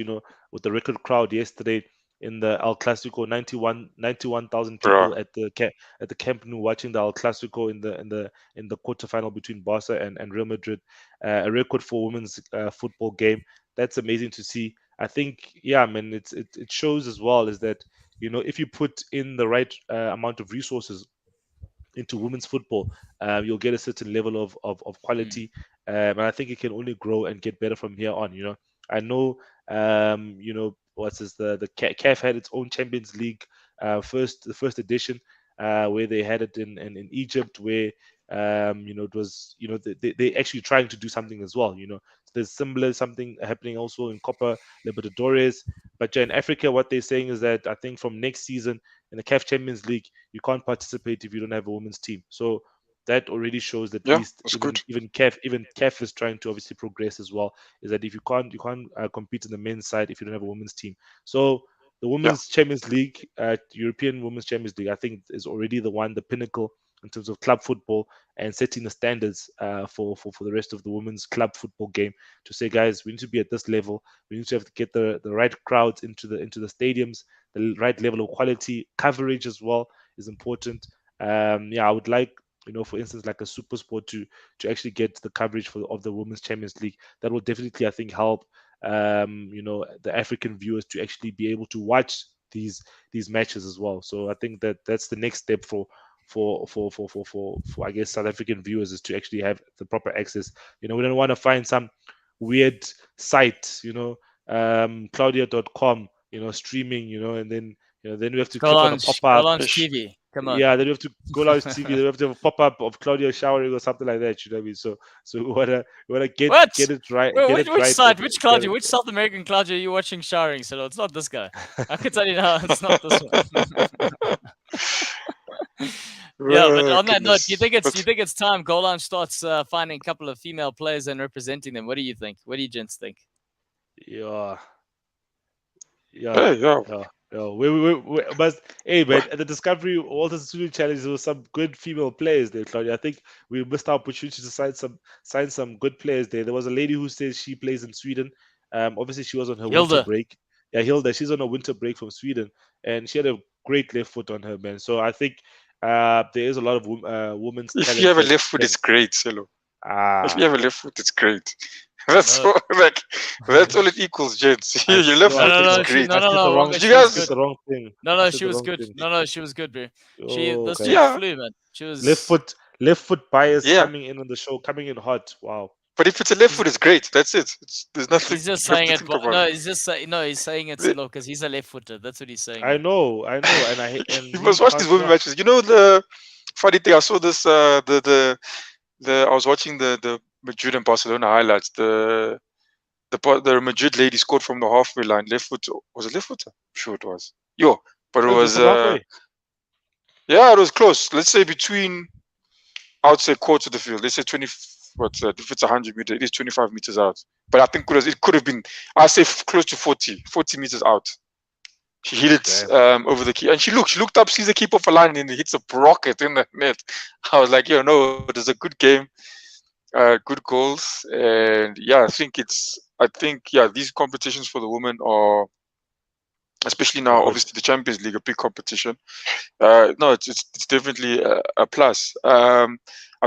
With the record crowd yesterday in the El Clasico, 91,000 people at the Camp Nou watching the El Clasico in the quarterfinal between Barca and Real Madrid. A record for women's football game. That's amazing to see. I think, yeah, man, it shows as well is that if you put in the right amount of resources into women's football, you'll get a certain level of quality, and I think it can only grow and get better from here on. I know, what's this? The CAF had its own Champions League, the first edition, where they had it in Egypt, where it was they actually trying to do something as well. There's similar something happening also in Copa Libertadores. But in Africa, what they're saying is that I think from next season in the CAF Champions League, you can't participate if you don't have a women's team. So that already shows that at least even CAF is trying to obviously progress as well. Is that if you can't compete in the men's side if you don't have a women's team. So the Women's Champions League, European Women's Champions League, I think is already the pinnacle in terms of club football and setting the standards for the rest of the women's club football game, to say, guys, we need to be at this level. We need to have to get the right crowds into the stadiums, the right level of quality. Coverage as well is important. I would like, for instance, like a Super Sport to actually get the coverage of the Women's Champions League. That will definitely, I think, help the African viewers to actually be able to watch these matches as well. So I think that's the next step for I guess South African viewers, is to actually have the proper access. We don't want to find some weird site, Claudia.com, streaming, and then we have to click on a pop-up. TV. Come on. Yeah, then we have to Goalloungetv. Then we have to have a pop-up of Claudia showering or something like that. You know what I mean? So we wanna get it right. Which site? Which Claudia? Which South American Claudia are you watching showering? So it's not this guy. I can tell you now, it's not this one. Yeah, but on that note, do you think it's time Goal Lounge starts finding a couple of female players and representing them? What do you think? What do you gents think? Yeah. But hey, man, at the Discovery Walter Student Challenge, there was some good female players there, Claudia. I think we missed our opportunity to sign some good players there. There was a lady who says she plays in Sweden. Obviously she was on her winter break. Yeah, Hilda. She's on a winter break from Sweden, and she had a great left foot on her, man. So I think there is a lot of women's. If you have a left foot, it's great, Selo. If you have a left foot, it's great. That's all it equals, gents. Your left foot is great. You guys, that's the wrong thing. No, she was good. No, she was good, bro. This flew, man. She was left foot bias coming in on the show, coming in hot. Wow. But if it's a left foot, it's great. That's it. There's nothing. He's just saying it. No, he's saying it because he's a left footer. That's what he's saying. I know, and I hate. You must watch these women matches. The funny thing, I saw this. I was watching the Madrid and Barcelona highlights. The Madrid lady scored from the halfway line. Left foot. Was it left footer? I'm sure it was. But it was. It was close. Let's say between. I would say quarter of the field. Let's say 20. if it's 100 meters, it is 25 meters out. But I think it could have been, I say close to 40 meters out. She hit it over the key, and she looked up, sees the keeper for line, and he hits a rocket in the net. I was like, no, it was a good game, good goals, and yeah, I think these competitions for the women are, especially now, obviously the Champions League, a big competition. No, it's definitely a plus. I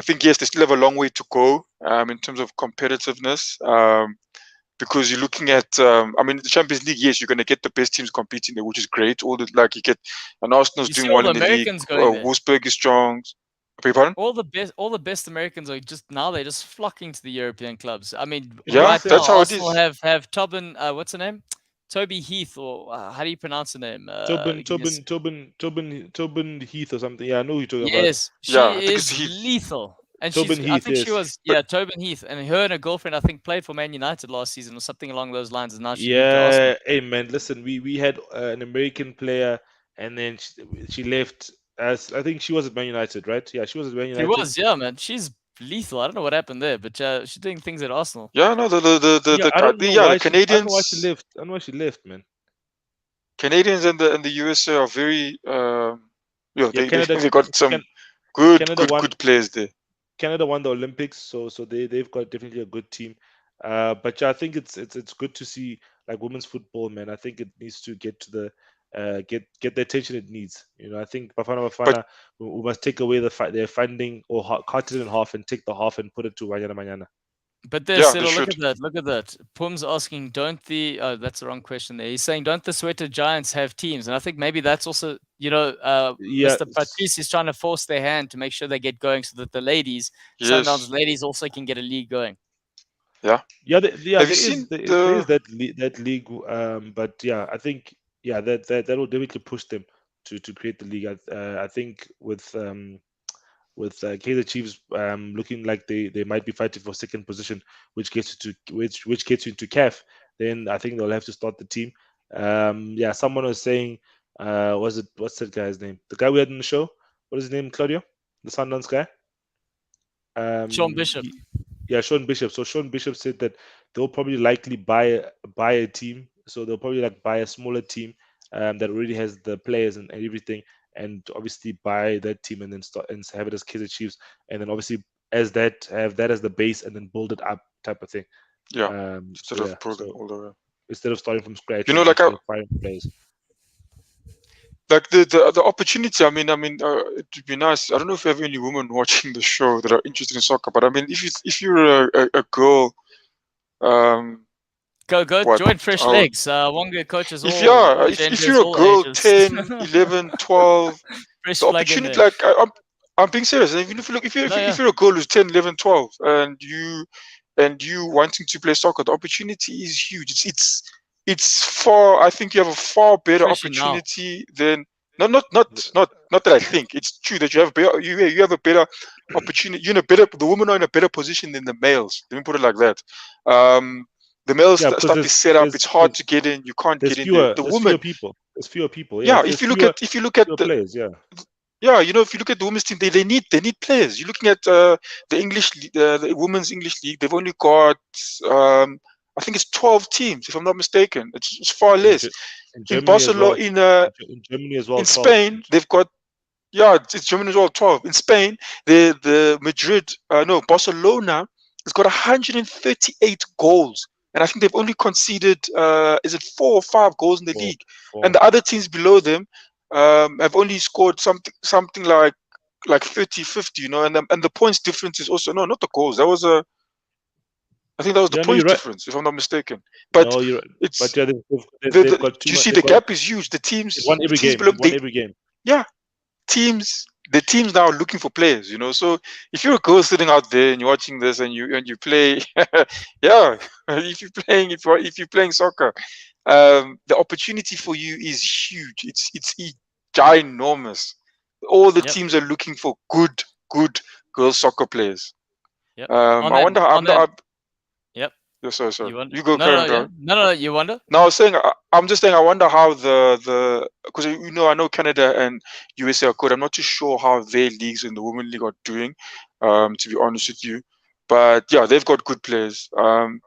think yes, they still have a long way to go in terms of competitiveness. Because you're looking at, the Champions League, yes, you're going to get the best teams competing there, which is great. You get an Arsenal's doing well in the league. Wolfsburg is strong. Pardon? All the best Americans are they're just flocking to the European clubs. I mean, right now, that's how Arsenal it is. Have Tobin, what's her name? Toby Heath, or how do you pronounce the name? Tobin Heath or something. Yeah, I know who you're talking about. Yes, she is lethal. And I think she was, Tobin Heath, and her and her girlfriend, I think, played for Man United last season or something along those lines. And now she moved to Arsenal. Hey man, listen, we had an American player, and then she left. As I think she was at Man United, right? Yeah, she was at Man United. She was, yeah, man. She's lethal. I don't know what happened there, but she's doing things at Arsenal. Yeah, no, the Canadians. I don't know why she left. I don't know why she left, man. Canadians and the USA are very they got some good players there. Canada won the Olympics, so they've got definitely a good team. But I think it's good to see like women's football, man. I think it needs to get to the get the attention it needs. I think Bafana we must take away their funding or cut it in half and take the half and put it to Manyana. But there's look at that. Pum's asking, that's the wrong question there. He's saying, don't the Soweto Giants have teams? And I think maybe that's also, Mr. Patrice is trying to force their hand to make sure they get going so that the ladies, Sundowns ladies, also can get a league going. Yeah. There is that league. But yeah, I think that will definitely push them to create the league. I think with Kaizer Chiefs looking like they might be fighting for second position, which gets you into CAF, then I think they'll have to start the team. Someone was saying, what's that guy's name? The guy we had on the show. What is his name? Claudio, the Sundowns guy. Sean Bishop. Sean Bishop. So Sean Bishop said that they'll probably likely buy a team. So they'll probably buy a smaller team that already has the players and everything, and obviously buy that team and then start and have it as Kaizer Chiefs, and then obviously have that as the base and then build it up type of thing. Yeah. Instead of all the way. Instead of starting from scratch. Buying players. Like the opportunity. I mean, it would be nice. I don't know if you have any women watching the show that are interested in soccer, but I mean, if you're a girl, Go join Fresh Legs. Wonga coaches all. If you're a girl, 10, 11, 12, the opportunity. Like I'm being serious. Even if you're a girl who's 10, 11, 12, and you wanting to play soccer, the opportunity is huge. It's far. I think you have a far better opportunity than. Not that I think. It's true that you have a better opportunity. The women are in a better position than the males. Let me put it like that. The males stuff is set up. It's hard to get in. You can't get in there. The women, there's fewer people. Yeah, if you look at the players, if you look at the women's team, they need players. You're looking at the English, the women's English league. They've only got I think it's 12 teams, if I'm not mistaken. It's far less. In Barcelona, in Germany as well. In Spain, they've got it's Germany as well. 12 in Spain. The Barcelona has got 138 goals. And I think they've only conceded, is it 4 or 5 goals in the league? And the other teams below them have only scored something like 30, 50, and the points difference is also, not the goals. I think that was the points difference, if I'm not mistaken. But no, you're right. They've got you see, the gap is huge. The teams won every game. Every game. Yeah, the teams now are looking for players, So if you're a girl sitting out there and you're watching this and you play, if you're playing soccer, the opportunity for you is huge. It's ginormous. All the teams are looking for good girls soccer players. Yep. I wonder how. Yep. Sorry. You go, Karen. No, you wonder? No, I'm just saying, I wonder how because I know Canada and USA are good. I'm not too sure how their leagues in the Women League are doing, to be honest with you. But yeah, they've got good players. And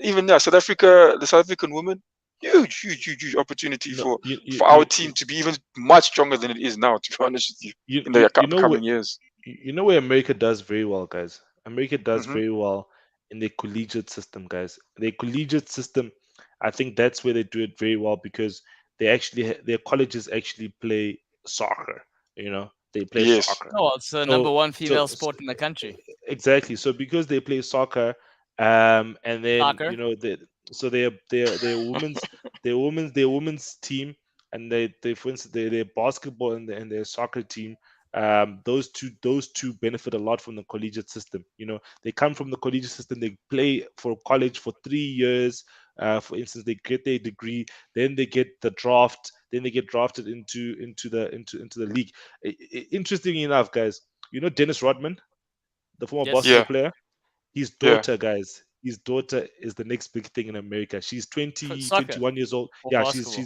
even South Africa, the South African women, huge opportunity No, for our team to be even much stronger than it is now. To be honest with you, in the you know upcoming years. you know where America does very well, guys. America does Hmm. very well in their collegiate system, guys. Their collegiate system, I think that's where they do it very well because they actually their colleges actually play soccer. You know, they play Yes. soccer. Oh, it's the number So one so, female sport in the country. exactly. So because they play soccer, and then Soccer. so their women's team, and they for instance their basketball and their soccer team, those two benefit a lot from the collegiate system. They come from the collegiate system. They play for college for 3 years. For instance, they get their degree, then they get the draft, then they get drafted into the league. Interestingly enough, guys, Dennis Rodman, the former Yes. basketball Yeah. player, his Yeah. daughter, guys, his daughter is the next big thing in America. She's 20, Soccer 21 years old. or Yeah, basketball. she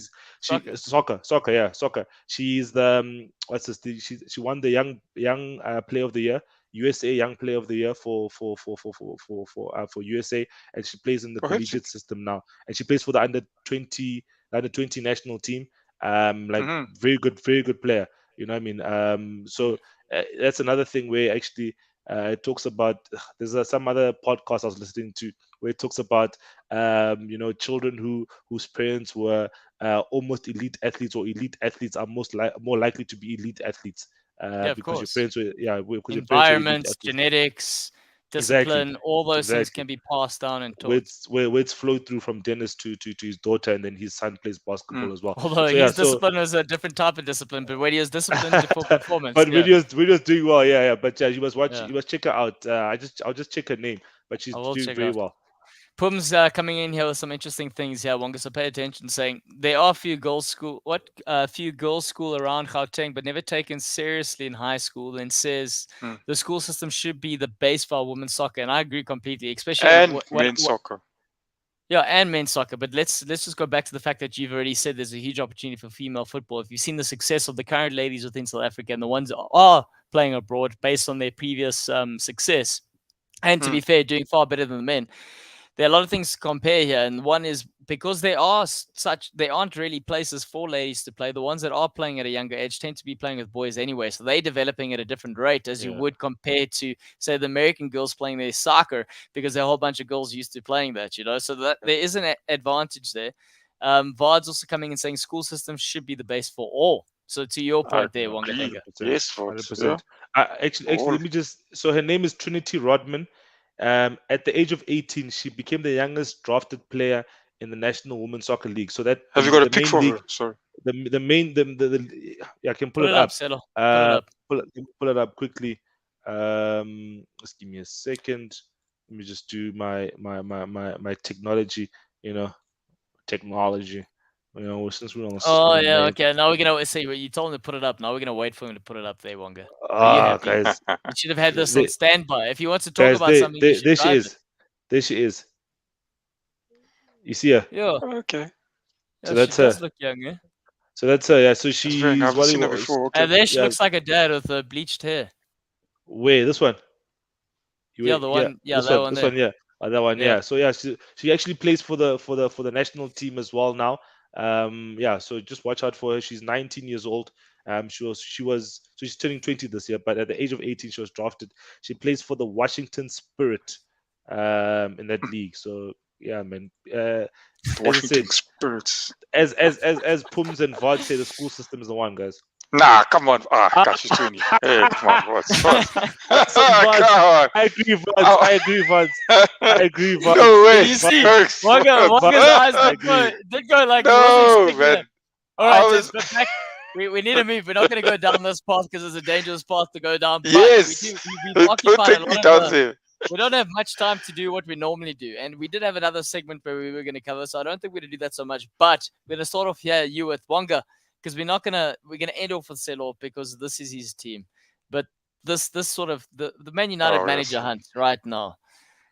Soccer. soccer, yeah, soccer. She's the what's this? She won the young player of the year, USA Young Player of the Year for USA, and she plays in the Oh, hectic. collegiate system now, and she plays for the under 20 national team. Like Hmm. very good player. You know what I mean? So that's another thing where actually it talks about there's some other podcast I was listening to where it talks about children whose parents were almost elite athletes, or elite athletes are more likely to be elite athletes Yeah, of because course. your parents were elite Environments, athletes. genetics, Exactly, discipline, all those things exactly. can be passed down and Where taught. it's flowed through from Dennis to his daughter, and then his son plays basketball Mm. as well. Although So yeah, his so discipline was a different type of discipline, but when he was disciplined for performance, but yeah, videos doing well, yeah. But yeah, you must watch, yeah, you must check her out. I'll just check her name, but she's I will doing check very out. well. Pum's coming in here with some interesting things here, Wonga. So pay attention. Saying there are few girls' school around Gauteng, but never taken seriously in high school. And says Mm. the school system should be the base for our women's soccer, and I agree completely. Especially And men's soccer. yeah, and men's soccer. But let's just go back to the fact that you've already said there's a huge opportunity for female football. If you've seen the success of the current ladies within South Africa and the ones that are playing abroad based on their previous success, and to Mm. be fair, doing far better than the men, there are a lot of things to compare here, and one is because there aren't really places for ladies to play. The ones that are playing at a younger age tend to be playing with boys anyway, so they're developing at a different rate as you Yeah. would compare to, say, the American girls playing their soccer, because there are a whole bunch of girls used to playing that, so that there is an advantage there. Vard's also coming and saying school systems should be the base for all. So to your I point there, Wonga agree. Denga. 100%. Yes, folks. Yeah. 100%. Actually, All. let me just. So her name is Trinity Rodman. At the age of 18, she became the youngest drafted player in the National Women's Soccer League. So that Have you got a the pic main for league, her? Sorry. the main yeah, I can pull Put it it up, up. Selo. Pull it up. Pull it up quickly. Just give me a second. Let me just do my technology. You know, technology. Since we're Oh on yeah, main. okay. Now we're gonna see. You told him to put it up. Now we're gonna wait for him to put it up there, Wonga. Are you happy? Guys, You should have had this on they, standby. If he wants to talk guys, about something, you should there she drive it. is. There she is. You see her. Yeah, Okay. So yeah, she that's her. does look young, eh? So that's her. Yeah. So That's very nice. I she's haven't what it seen her was. before. Okay. And there she Yeah. looks like a dad with bleached hair. Wait, this one. You Yeah, wait. the Yeah. one. Yeah, that one This there. one. Yeah. That one. Yeah. Yeah. So yeah, she actually plays for the national team as well now. Yeah. So just watch out for her. She's 19 years old. So she's turning 20 this year, but at the age of 18 she was drafted. She plays for the Washington Spirit in that league. So yeah, man. The As I Washington said, Spirits. as Pums and Vod say, the school system is the one, guys. Nah, come on. Ah, gosh, she's 20. Hey, come on. What's Listen, Vod, come I agree, Vod. Oh. I agree, Vod. I agree, Vod. No way. You see, Perks. Wanga's eyes did go like he wasn't No, expecting man. that. All right, I was- but back. We need to move. We're not going to go down this path because it's a dangerous path to go down. But Yes. we've Don't occupied take a me lot down of there. we don't have much time to do what we normally do. And we did have another segment where we were going to cover, so I don't think we're going to do that so much. But we're going to start off here, you with Wonga, because we're going to end off with Selo because this is his team. But this sort of, the Man United manager yes. hunt right now,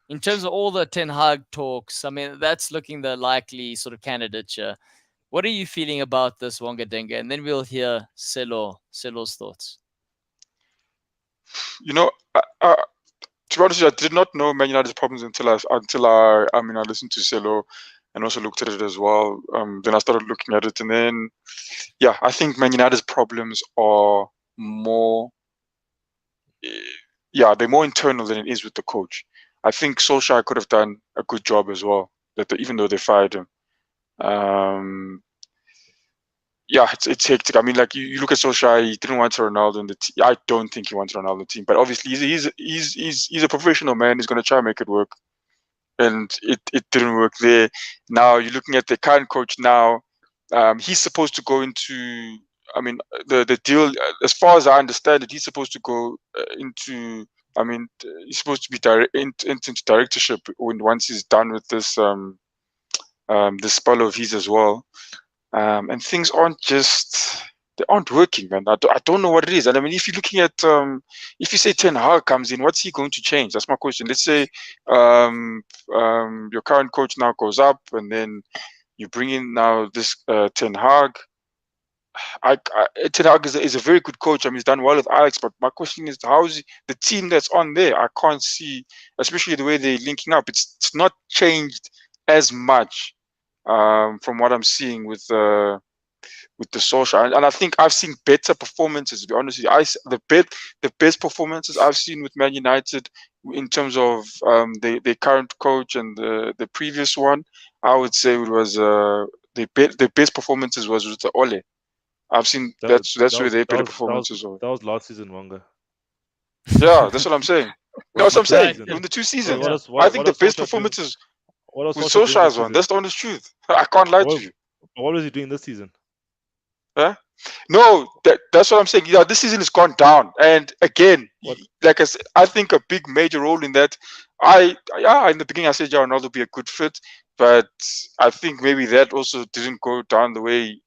in terms of all the Ten Hag talks, I mean, that's looking the likely sort of candidature. What are you feeling about this, Wonga Denga? And then we'll hear Selo's thoughts. You know, to be honest with you, I did not know Man United's problems until I listened to Celo and also looked at it as well. Then I started looking at it, and then yeah, I think Man United's problems are more, they're more internal than it is with the coach. I think Solskjaer could have done a good job as well. Even though they fired him, um, it's hectic. I mean, like you look at Solskjaer, he didn't want Ronaldo in the team. I don't think he wants Ronaldo in the team, but obviously he's a professional man. He's going to try and make it work, and it didn't work there. Now you're looking at the current coach now. He's supposed to go into. I mean, the deal, as far as I understand it, he's supposed to go into. I mean, he's supposed to be into directorship once he's done with this this spell of his as well. And things they aren't working, man. I don't know what it is. And I mean, if you're looking at if you say Ten Hag comes in, what's he going to change? That's my question. Let's say your current coach now goes up, and then you bring in now this Ten Hag. Ten Hag is a very good coach. I mean, he's done well with Alex, but my question is, how is the team that's on there? I can't see, especially the way they're linking up. It's not changed as much from what I'm seeing with the social. And I think I've seen better performances. To be honest with you, the best performances I've seen with Man United in terms of the current coach and the previous one, I would say it was the best performances was with the Ole. I've seen that's where they better performances are. That was last season, Wonga. Yeah, that's what I'm saying. That's what I'm saying. In the 2 seasons, I think the best performances with Solskjaer's one. That's the honest truth. I can't lie to you. What was he doing this season? Huh? No, that's what I'm saying. Yeah, this season has gone down, and again, like I said, I think a big major role in that. In the beginning I said Ronaldo would be a good fit, but I think maybe that also didn't go down the way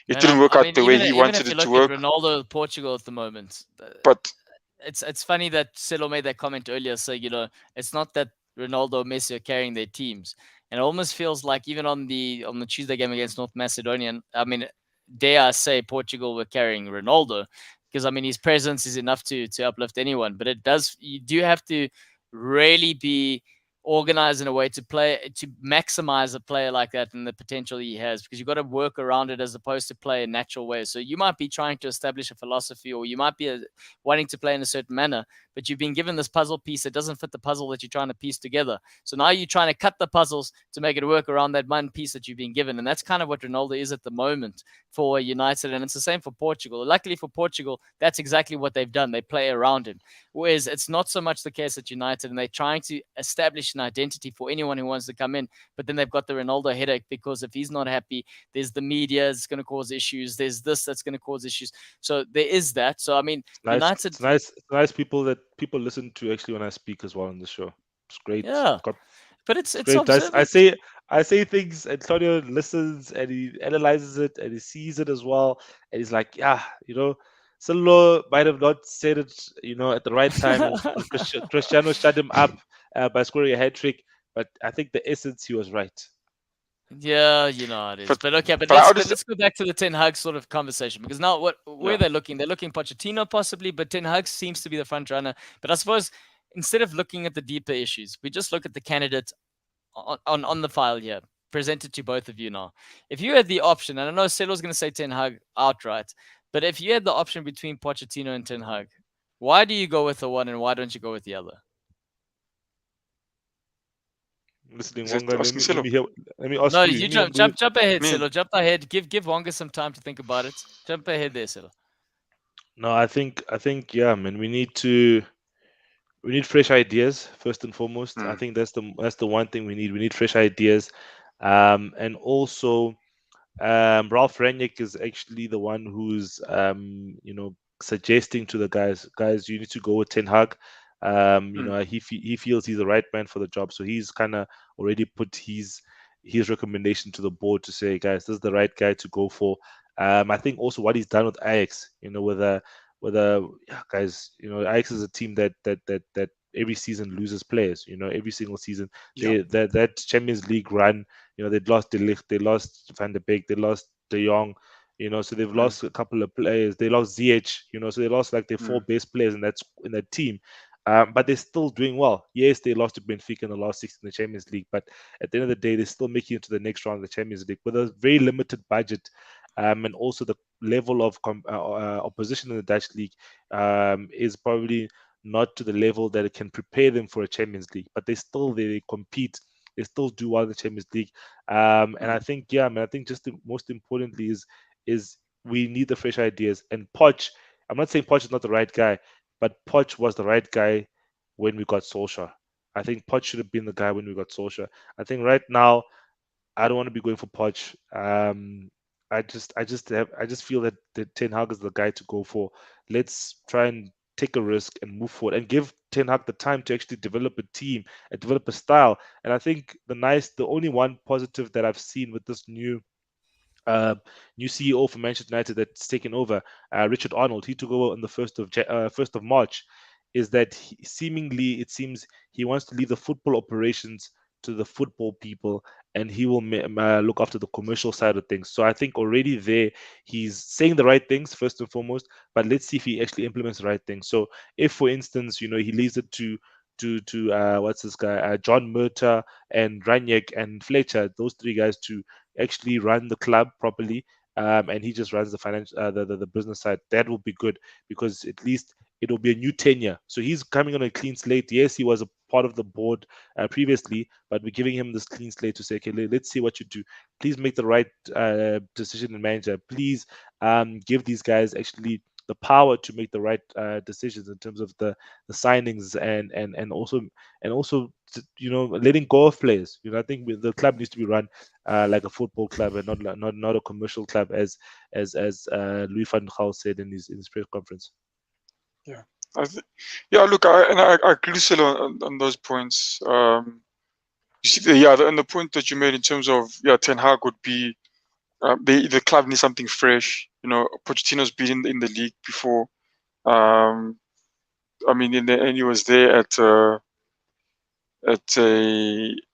it didn't work out the way he wanted it to work. Ronaldo, Portugal at the moment, but it's funny that Celo made that comment earlier. So it's not that Ronaldo, Messi are carrying their teams, and it almost feels like even on the Tuesday game against North Macedonia, I mean, dare I say Portugal were carrying Ronaldo, because I mean his presence is enough to uplift anyone. But you do have to really be organized in a way to maximize a player like that and the potential he has, because you've got to work around it as opposed to play a natural way. So you might be trying to establish a philosophy, or you might be wanting to play in a certain manner, but you've been given this puzzle piece that doesn't fit the puzzle that you're trying to piece together. So now you're trying to cut the puzzles to make it work around that one piece that you've been given. And that's kind of what Ronaldo is at the moment for United. And it's the same for Portugal. Luckily for Portugal, that's exactly what they've done. They play around him. Whereas it's not so much the case at United, and they're trying to establish an identity for anyone who wants to come in. But then they've got the Ronaldo headache, because if he's not happy, there's the media that's going to cause issues. There's this that's going to cause issues. So there is that. So I mean, United. It's nice people that people listen to actually when I speak as well on the show. It's great. Yeah, but it's great. I say things, and Claudio listens, and he analyzes it, and he sees it as well, and he's like, yeah, Solo might have not said it, at the right time. And Cristiano shut him up by scoring a hat trick, but I think the essence, he was right. Yeah, it is. But okay, let's go back to the Ten Hag sort of conversation, because now where they're looking Pochettino possibly, but Ten Hag seems to be the front runner. But I suppose instead of looking at the deeper issues, we just look at the candidates on the file here, presented to both of you now. If you had the option, and I know Celo's going to say Ten Hag outright, but if you had the option between Pochettino and Ten Hag, why do you go with the one and why don't you go with the other? Listening, Wonga, let me ask no, you. Jump ahead, Celo. Jump ahead. Give Wonga some time to think about it. Jump ahead there, Celo. No, I think, yeah, man, we need fresh ideas first and foremost. I think that's the one thing we need. We need fresh ideas, and also Ralph Rangnick is actually the one who's suggesting to the guys, you need to go with Ten Hag. He feels he's the right man for the job, so he's kind of already put his recommendation to the board to say, guys, this is the right guy to go for. I think also what he's done with Ajax, guys, Ajax is a team that every season loses players, every single season. That Champions League run, they lost De Ligt, they lost Van der Beek, they lost De Jong, so they've lost a couple of players. They lost Ziyech, so they lost like their four best players in that team. but they're still doing well. Yes, they lost to Benfica in the last 6 in the Champions League, but at the end of the day, they're still making it to the next round of the Champions League with a very limited budget, and also the level of opposition in the Dutch league is probably not to the level that it can prepare them for a Champions League. But they still they compete. They still do well in the Champions League, and I think I think just most importantly is we need the fresh ideas. And Poch, I'm not saying Poch is not the right guy, but Poch was the right guy when we got Solskjaer. I think Poch should have been the guy when we got Solskjaer. I think right now I don't want to be going for Poch. I just feel that Ten Hag is the guy to go for. Let's try and take a risk and move forward and give Ten Hag the time to actually develop a team and develop a style. And I think the only one positive that I've seen with this uh, new CEO for Manchester United that's taken over, Richard Arnold. He took over on the first of March. Is that seemingly it seems he wants to leave the football operations to the football people, and he will look after the commercial side of things. So I think already there he's saying the right things first and foremost, but let's see if he actually implements the right things. So if, for instance, he leaves it to what's this guy, John Murta and Raniek and Fletcher, those three guys to actually run the club properly, and he just runs the financial, the business side. That will be good because at least it will be a new tenure. So he's coming on a clean slate. Yes, he was a part of the board previously, but we're giving him this clean slate to say, okay, let's see what you do. Please make the right decision and manager. Please give these guys actually the power to make the right decisions in terms of the signings and also letting go of players. I think the club needs to be run like a football club and not a commercial club, as Louis van Gaal said in his press conference. Yeah, yeah. Look, I agree with Silo on those points. You see, and the point that you made in terms of Ten Hag would be the club needs something fresh. Pochettino's been in the league before. I mean, and he was there at a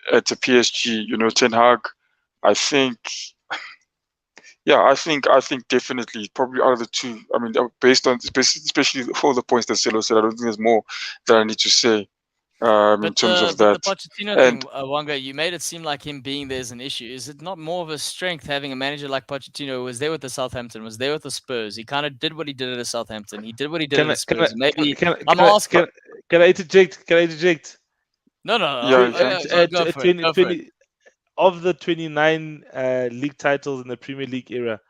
PSG. Ten Hag. I think, I think definitely probably out of the two. I mean, based on especially all the points that Silo said, I don't think there's more that I need to say in terms of the that. Pochettino And thing, Wanga, you made it seem like him being there is an issue. Is it not more of a strength having a manager like Pochettino who was there with the Southampton, was there with the Spurs? He kind of did what he did at the Southampton. He did what he did at the Spurs. Maybe I'm asking. Can I interject? Can I interject? No, yeah, you can. go for it. Go for it. Of the 29 league titles in the Premier League era,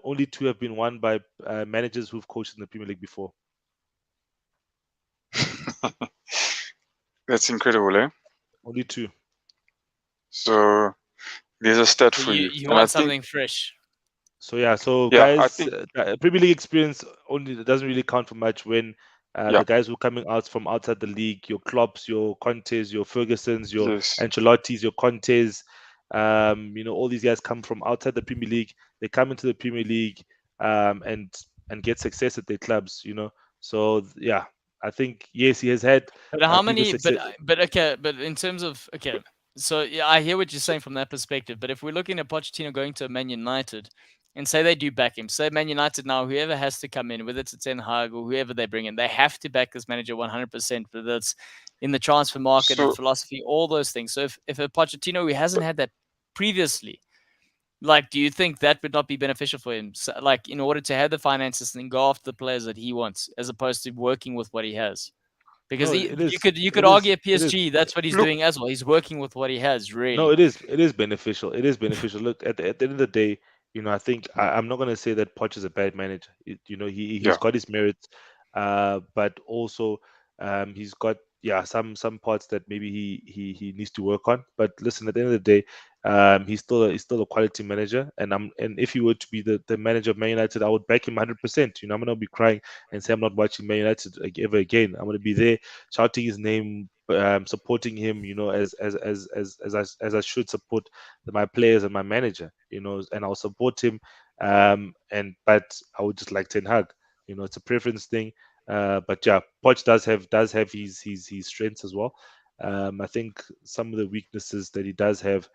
only 2 have been won by managers who've coached in the Premier League before. That's incredible, eh? Only 2. So there's a stat So for you. you And I want think, something fresh. So yeah, so I guys, think, Premier League experience only doesn't really count for much when yeah, the guys who are coming out from outside the league, your Klopps, your Contes, your Fergusons, your yes. Ancelottis, your Contes, all these guys come from outside the Premier League. They come into the Premier League and get success at their clubs. So yeah, I think yes, he has had But how previous many? success. But okay. But in terms of so yeah, I hear what you're saying from that perspective. But if we're looking at Pochettino going to Man United, and say they do back him, say Man United now, whoever has to come in, whether it's a Ten Hag or whoever they bring in, they have to back this manager 100%. Whether it's in the transfer market and So, philosophy, all those things. So if a Pochettino who hasn't had that previously, like, do you think that would not be beneficial for him? So, like, in order to have the finances and go after the players that he wants, as opposed to working with what he has. Because No, it is. you could It is. argue at It is. PSG, that's what he's look, doing as well. He's working with what he has, No, really. it is beneficial. It is beneficial. Look, at the end of the day, I think I'm not gonna say that Poch is a bad manager. He's yeah. got his merits, but also he's got some parts that maybe he needs to work on. But listen, at the end of the day, he's still a quality manager, and if he were to be the manager of Man United, I would back him 100%. I'm gonna be crying and say I'm not watching Man United ever again. I'm gonna be there shouting his name, supporting him, as I should support my players and my manager, and I'll support him. But I would just like Ten Hag. It's a preference thing. But yeah, Poch does have his strengths as well. I think some of the weaknesses that he does have,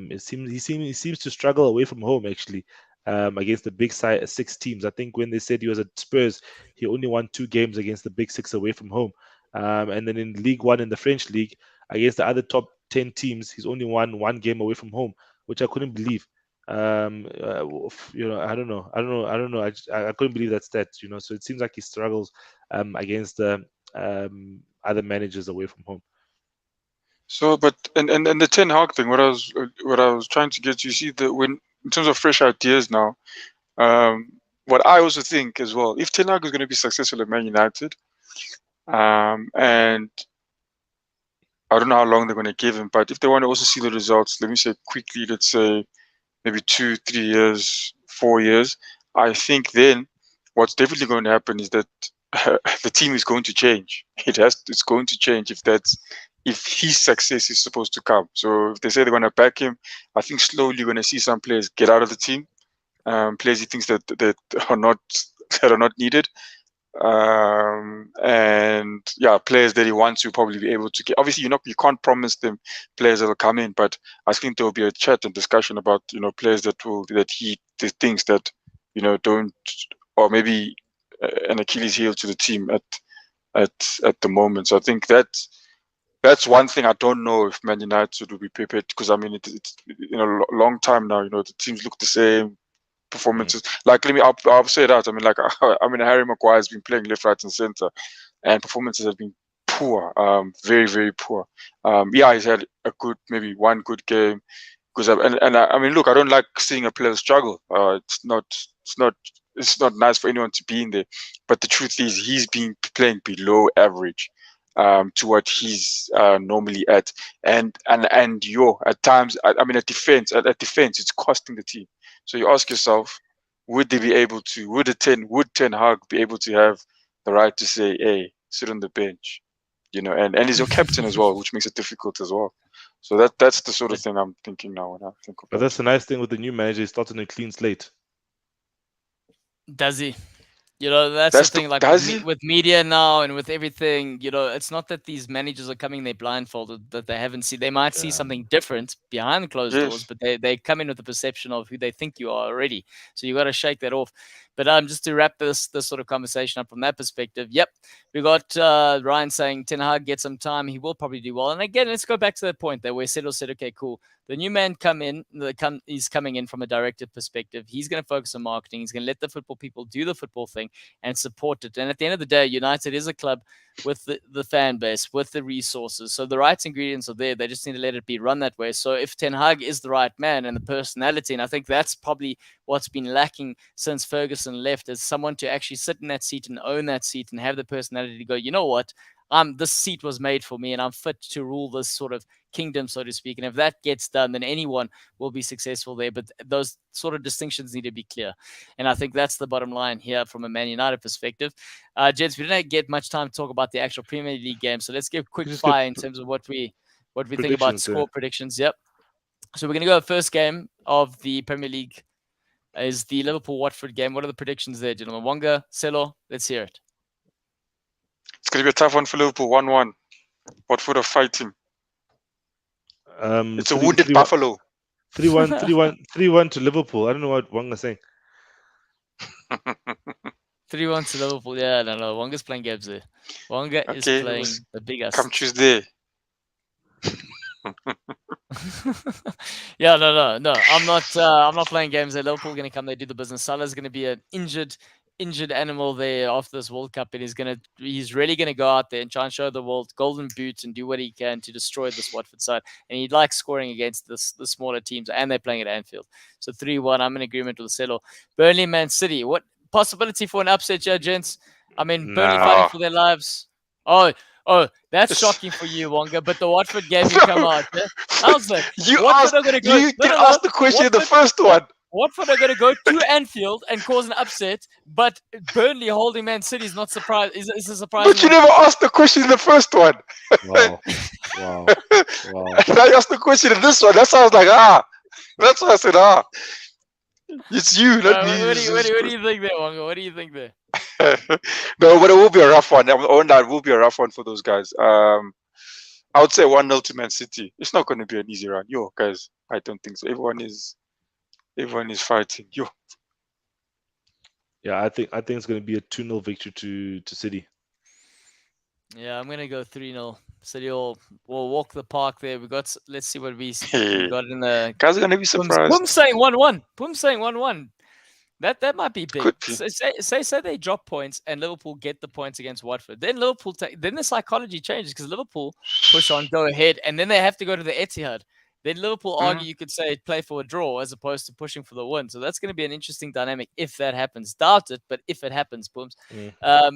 he seems to struggle away from home actually. against the big six teams. I think when they said he was at Spurs, he only won 2 games against the big six away from home. And then in League One, in the French league, against the other top 10 teams, he's only won 1 game away from home, which I couldn't believe. I don't know. I couldn't believe that stat. So it seems like he struggles against the other managers away from home. So, but and the Ten Hag thing, what I was trying to get to, you see, when in terms of fresh ideas now, what I also think as well, if Ten Hag is going to be successful at Man United, and I don't know how long they're going to give him, but if they want to also see the results, let me say quickly, let's say maybe 2, 3 years, 4 years, I think then what's definitely going to happen is that the team is going to change. It's going to change if his success is supposed to come. So if they say they're going to back him, I think slowly you're going to see some players get out of the team, players he thinks that are not needed. And yeah, players that he wants to probably be able to get. Obviously, you can't promise them players that will come in, but I think there will be a chat and discussion about players that he thinks that don't, or maybe an Achilles heel to the team at the moment. So I think that's one thing I don't know if Man United will be prepared, because I mean it's a long time now. The teams look the same. Performances like I'll say that. I mean Harry Maguire has been playing left, right, and center, and performances have been poor, very, very poor. Yeah, he's had maybe one good game, because I mean, look, I don't like seeing a player struggle. It's not nice for anyone to be in there. But the truth is, he's been playing below average to what he's normally at, and at times, I mean, at defense, it's costing the team. So you ask yourself, would Ten Hag be able to have the right to say, hey, sit on the bench, and he's your captain as well, which makes it difficult as well. So that's the sort of thing I'm thinking now when I think of. But that's the nice thing with the new manager; he's starting a clean slate. Does he? That's the thing. Like with media now and with everything, it's not that these managers are coming there blindfolded, that they haven't seen. They might see something different behind closed doors, but they come in with the perception of who they think you are already. So you got to shake that off. But just to wrap this sort of conversation up from that perspective, yep, we got Ryan saying Ten Hag get some time, he will probably do well. And again, let's go back to that point there where Settle said, okay, cool. The new man he's coming in from a directive perspective. He's going to focus on marketing. He's going to let the football people do the football thing and support it. And at the end of the day, United is a club with the fan base, with the resources. So the right ingredients are there. They just need to let it be run that way. So if Ten Hag is the right man and the personality, and I think that's probably what's been lacking since Ferguson left, is someone to actually sit in that seat and own that seat and have the personality to go, you know what? This seat was made for me and I'm fit to rule this sort of kingdom, so to speak. And if that gets done, then anyone will be successful there. But those sort of distinctions need to be clear. And I think that's the bottom line here from a Man United perspective. Gents, we didn't get much time to talk about the actual Premier League game. So let's give quick fire in terms of what we think about score predictions. Yep. So we're going to go first game of the Premier League is the Liverpool-Watford game. What are the predictions there, gentlemen? Wonga, Selo, let's hear it. It's going to be a tough one for Liverpool, 1-1. Watford are fighting. It's a wounded Buffalo. 3-1 to Liverpool. I don't know what Wanga's saying. 3-1 to Liverpool. Yeah, no. Wanga's playing games there. Wanga is playing the biggest. Come Tuesday. Yeah, no. I'm not playing games there. Liverpool are going to come. They do the business. Salah's going to be an injured animal there after this World Cup, and he's really going to go out there and try and show the world golden boots and do what he can to destroy this Watford side. And he likes scoring against the smaller teams, and they're playing at Anfield. So 3-1. I'm in agreement with Celo. Burnley, Man City. What possibility for an upset here, gents? I mean, Burnley fighting for their lives. Oh, that's shocking for you, Wonga. But the Watford game, you come out. Yeah? How's that? You asked the question in the first one. Watford are going to go to Anfield and cause an upset, but Burnley holding Man City is not surprised. Is a surprise. But you never asked the question in the first one. Wow. And I asked the question in this one. That sounds like That's why I said It's you, not me. What do you think there, Wonga? What do you think there? No, but it will be a rough one. It will be a rough one for those guys. I would say 1-0 to Man City. It's not going to be an easy run. Guys, I don't think so. Everyone is Everyone is fighting. Yo, Yeah, I think it's going to be a 2-0 victory to City. Yeah, I'm gonna go 3-0. City will walk the park there. Let's see what we hey, got in the. guys are gonna be surprised. Boom saying 1-1. Boom saying 1-1. That might be big. Could be. Say they drop points and Liverpool get the points against Watford. Then then the psychology changes because Liverpool push on, go ahead, and then they have to go to the Etihad. Then Liverpool argue, you could say, play for a draw as opposed to pushing for the win. So that's going to be an interesting dynamic if that happens. Doubt it, but if it happens, booms.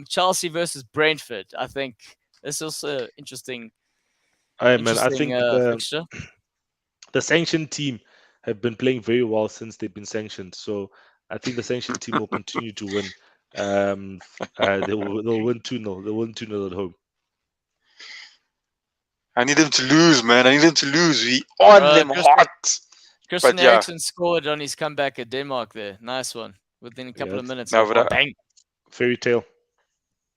Chelsea versus Brentford. I think this is also interesting. I think fixture. the sanctioned team have been playing very well since they've been sanctioned. So I think the sanctioned team will continue to win. They'll win 2-0. They'll win 2-0 at home. I need them to lose, man. I need them to lose. We on them hot. Christian Eriksen scored on his comeback at Denmark there. Nice one. Within a couple of minutes. No, but bang. Fairy tale.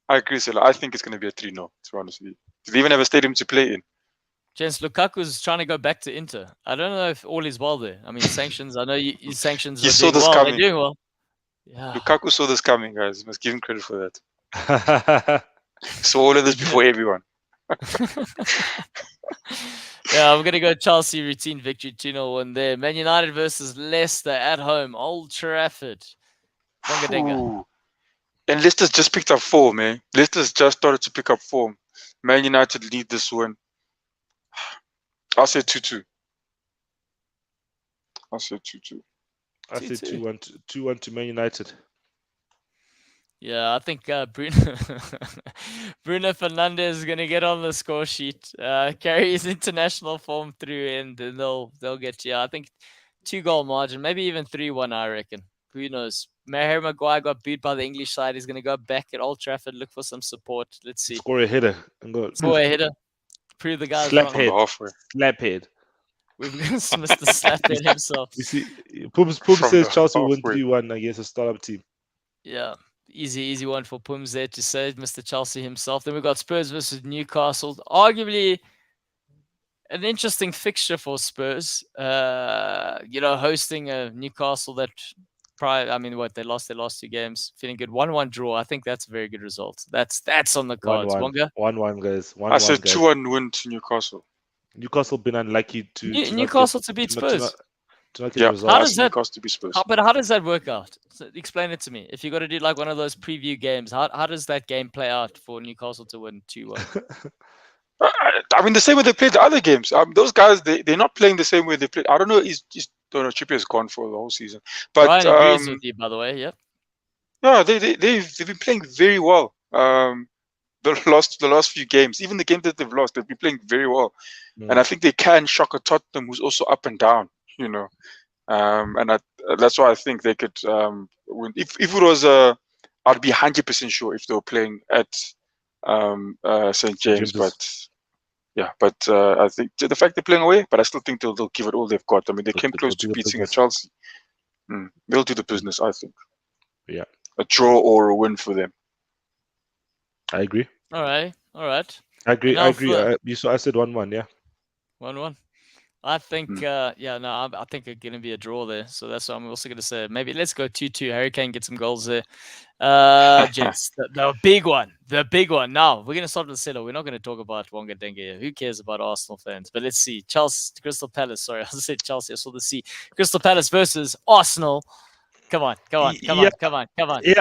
I agree, Sela. I think it's going to be a 3-0, to be honest with you. Do they even have a stadium to play in? Gents, Lukaku's trying to go back to Inter. I don't know if all is well there. I mean, sanctions. I know sanctions he are saw doing this well. coming. They're doing well. Yeah. Lukaku saw this coming, guys. You must give him credit for that. Saw all of this before everyone. Yeah, I'm going to go Chelsea routine victory 2-0 win there. Man United versus Leicester at home, Old Trafford. And Leicester's just picked up form, man. Leicester's just started to pick up form. Man United need this win. I'll say 2-2. I say 2-1 to Man United. Yeah, I think Bruno Fernandes is going to get on the score sheet, carry his international form through, and they'll get I think 2-goal margin, maybe even 3-1. I reckon. Who knows? Harry Maguire got beat by the English side. He's going to go back at Old Trafford, look for some support. Let's see. Score a header and go. Score a header. Prove the guys slap wrong. Slap head. We've missed the slaphead himself. You see, Pums says Chelsea will win 3-1 against a startup team. Yeah, easy one for Pums there to say, Mr. Chelsea himself. Then we've got Spurs versus Newcastle. Arguably an interesting fixture for Spurs. Hosting a Newcastle that they lost their last 2 games. Feeling good. 1-1 draw. I think that's a very good result. That's on the cards. 1-1, guys. I said 2-1 win to Newcastle. Newcastle been unlucky to Newcastle to beat Spurs. How does that? Newcastle to beat Spurs. But how does that work out? So explain it to me. If you got to do like one of those preview games, how does that game play out for Newcastle to win 2-1? I mean, the same way they played the other games. Those guys, they're not playing the same way they played. I don't know. Trippier's gone for the whole season. But Ryan agrees with you, by the way. Yep. No, they've been playing very well. The last few games, even the game that they've lost, they've been playing very well. And I think they can shock a Tottenham who's also up and down. That's why I think they could win. If it was I'd be 100% sure if they were playing at St. James, but I think the fact they're playing away, but I still think they'll give it all they've got. I mean, they came close to beating a Chelsea. They'll do the business, I think. Yeah, a draw or a win for them. I agree. All right. I agree. I said 1-1. Yeah. 1-1. I think, I think it's going to be a draw there. So that's what I'm also going to say. Maybe let's go 2-2. Harry Kane get some goals there. Gents, the big one. Now, we're going to start with the seller. We're not going to talk about Wonga Dengue. Who cares about Arsenal fans? But let's see. Crystal Palace. Sorry, I said Chelsea. I saw the C. Crystal Palace versus Arsenal. Come on. Yeah.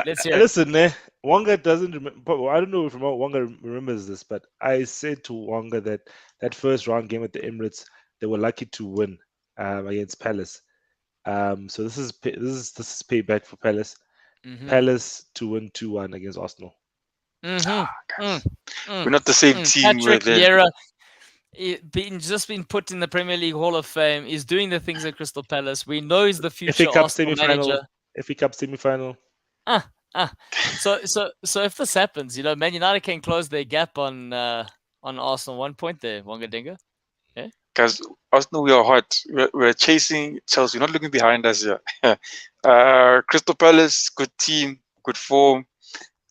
Let's hear Listen, Wonga doesn't remember. I don't know if Wonga remembers this, but I said to Wonga that first round game at the Emirates, they were lucky to win against Palace. So this is payback for Palace. Mm-hmm. Palace to win 2-1 against Arsenal. We're not the same team. Patrick Vieira, just been put in the Premier League Hall of Fame, is doing the things at Crystal Palace. We know he's the future Arsenal manager. FA Cup semi-final. So if this happens, Man United can close their gap on Arsenal 1 point there, Wonga Denga. Yeah. Because Arsenal, we are hot. We're chasing Chelsea. We're not looking behind us here. Crystal Palace, good team, good form.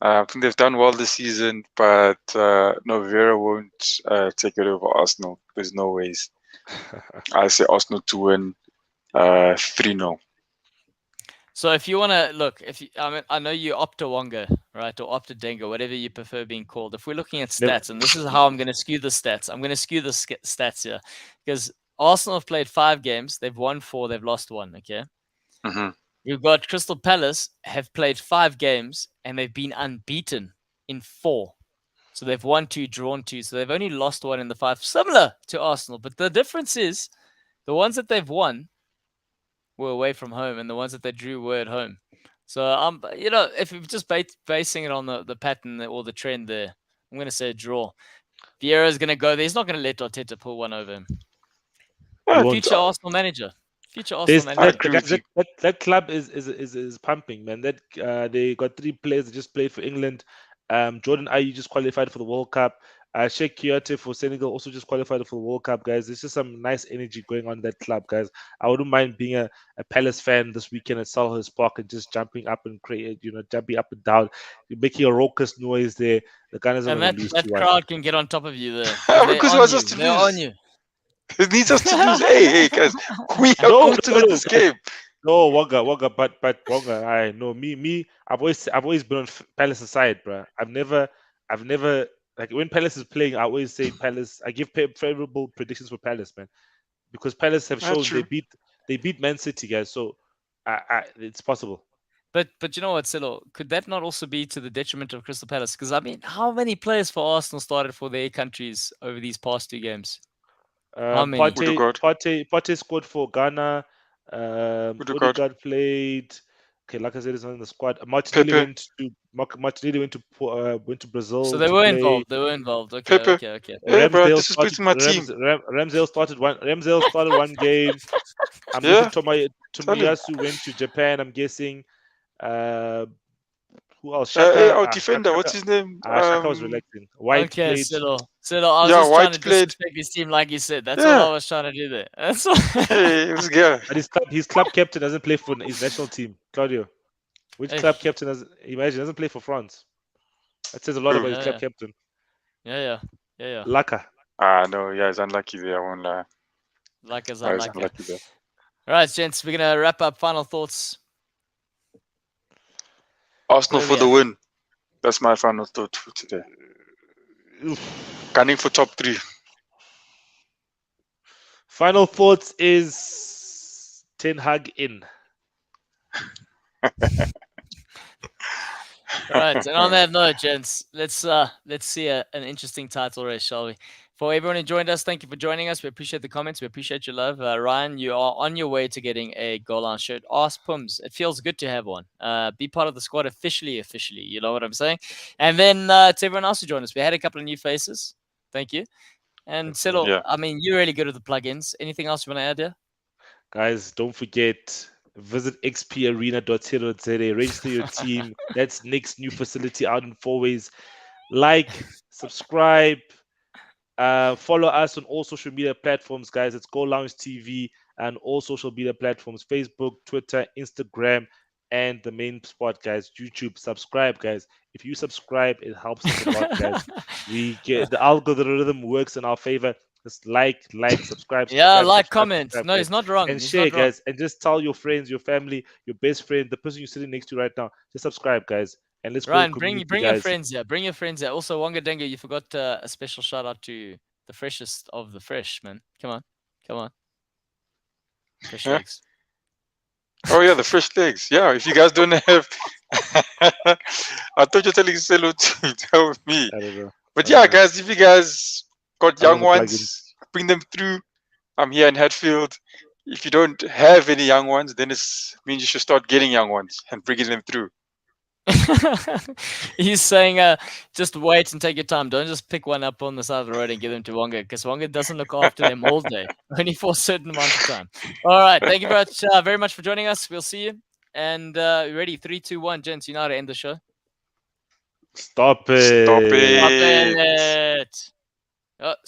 I think they've done well this season, but Vieira won't take it over Arsenal. There's no ways. I say Arsenal to win 3-0. So if you want to look, I know you Opta Wonga, right, or Opta Denga, whatever you prefer being called. If we're looking at Never- stats, and this is how I'm going to skew the stats. I'm going to skew the stats here because Arsenal have played 5 games. They've won 4. They've lost 1. Okay. Mm-hmm. You've got Crystal Palace have played 5 games and they've been unbeaten in 4. So they've won 2, drawn 2. So they've only lost 1 in the 5, similar to Arsenal. But the difference is the ones that they've won were away from home, and the ones that they drew were at home. So if you're just basing it on the pattern or the trend there, I'm going to say a draw. Vieira's going to go there. He's not going to let Arteta pull one over him. Future Arsenal manager. Future Arsenal manager. That club is pumping, man. That they got 3 players that just played for England. Jordan Ayew just qualified for the World Cup. Sheikh Kouyaté for Senegal also just qualified for the World Cup, guys. There's just some nice energy going on in that club, guys. I wouldn't mind being a Palace fan this weekend at Selhurst Park and just jumping up and jumping up and down, making a raucous noise there. The Gunners are going to lose. That crowd can get on top of you there. Because it was us to They're on lose. you. It needs us to lose. Hey, guys, we are going to win this game. No, Wonga, but Wonga, I've always been on Palace's side, bro. I've never like when Palace is playing, I always say Palace. I give favorable predictions for Palace, man, because Palace have shown they beat Man City, guys. So, it's possible. But you know what, Silo? Could that not also be to the detriment of Crystal Palace? Because I mean, how many players for Arsenal started for their countries over these past 2 games? How many? Partey scored for Ghana. Odegaard played. Okay, like I said, it's not in the squad. Martinelli went to Brazil. So they were involved. They were involved. Okay, Pepe. okay. Yeah, bro, this is basically my team. Ramsdale started one game. Tomiyasu went to Japan, I'm guessing. Who else? Shaka, our defender, Shaka, what's his name? Shaka was relaxing. White played. Silo, I was just White trying to played. disrespect his team, like you said. That's all I was trying to do there. That's all. Hey, this guy. But his club captain doesn't play for his national team, Claudio. Which club captain doesn't play for France? That says a lot about his club captain. Yeah. Laka. No, he's unlucky there. I won't lie. Laka's unlucky there. All right, gents, we're gonna wrap up. Final thoughts. Arsenal for the win. That's my final thought for today. Gunning for top 3. Final thoughts is Ten Hag in. All right, and on that note, gents, let's see an interesting title race, shall we? For everyone who joined us, thank you for joining us. We appreciate the comments. We appreciate your love. Ryan, you are on your way to getting a Goal Lounge shirt. Ask Pums. It feels good to have one. Be part of the squad officially. You know what I'm saying? And then to everyone else who joined us, we had a couple of new faces. Thank you. And Silo, I mean, you're really good at the plugins. Anything else you want to add here? Guys, don't forget, visit xparena.co.za, register your team. That's Nick's new facility out in 4 ways. Like, subscribe, follow us on all social media platforms, guys. It's Goalloungetv and all social media platforms: Facebook, Twitter, Instagram, and the main spot, guys, YouTube. Subscribe, guys. If you subscribe, it helps us a lot, guys. We get the algorithm works in our favor. Just like, subscribe. Comment. No, he's not wrong. And share, guys. And just tell your friends, your family, your best friend, the person you're sitting next to right now. Just subscribe, guys. And let's Ryan, bring your friends here. Bring your friends here. Also, Wonga Denga, you forgot a special shout out to the freshest of the fresh, man. Come on. Fresh legs. Oh yeah, the fresh legs. Yeah, if you guys don't have, I thought you're telling Selo to tell me. I don't know. But yeah, guys, if you guys got young ones, bring them through. I'm here in Hatfield. If you don't have any young ones, then it means you should start getting young ones and bringing them through. He's saying, just wait and take your time. Don't just pick one up on the side of the road and give them to Wonga, because Wonga doesn't look after them all day, only for a certain amount of time. All right, thank you very much for joining us. We'll see you. And ready, 3, 2, 1, gents. You know how to end the show. Stop it. Stop it. Stop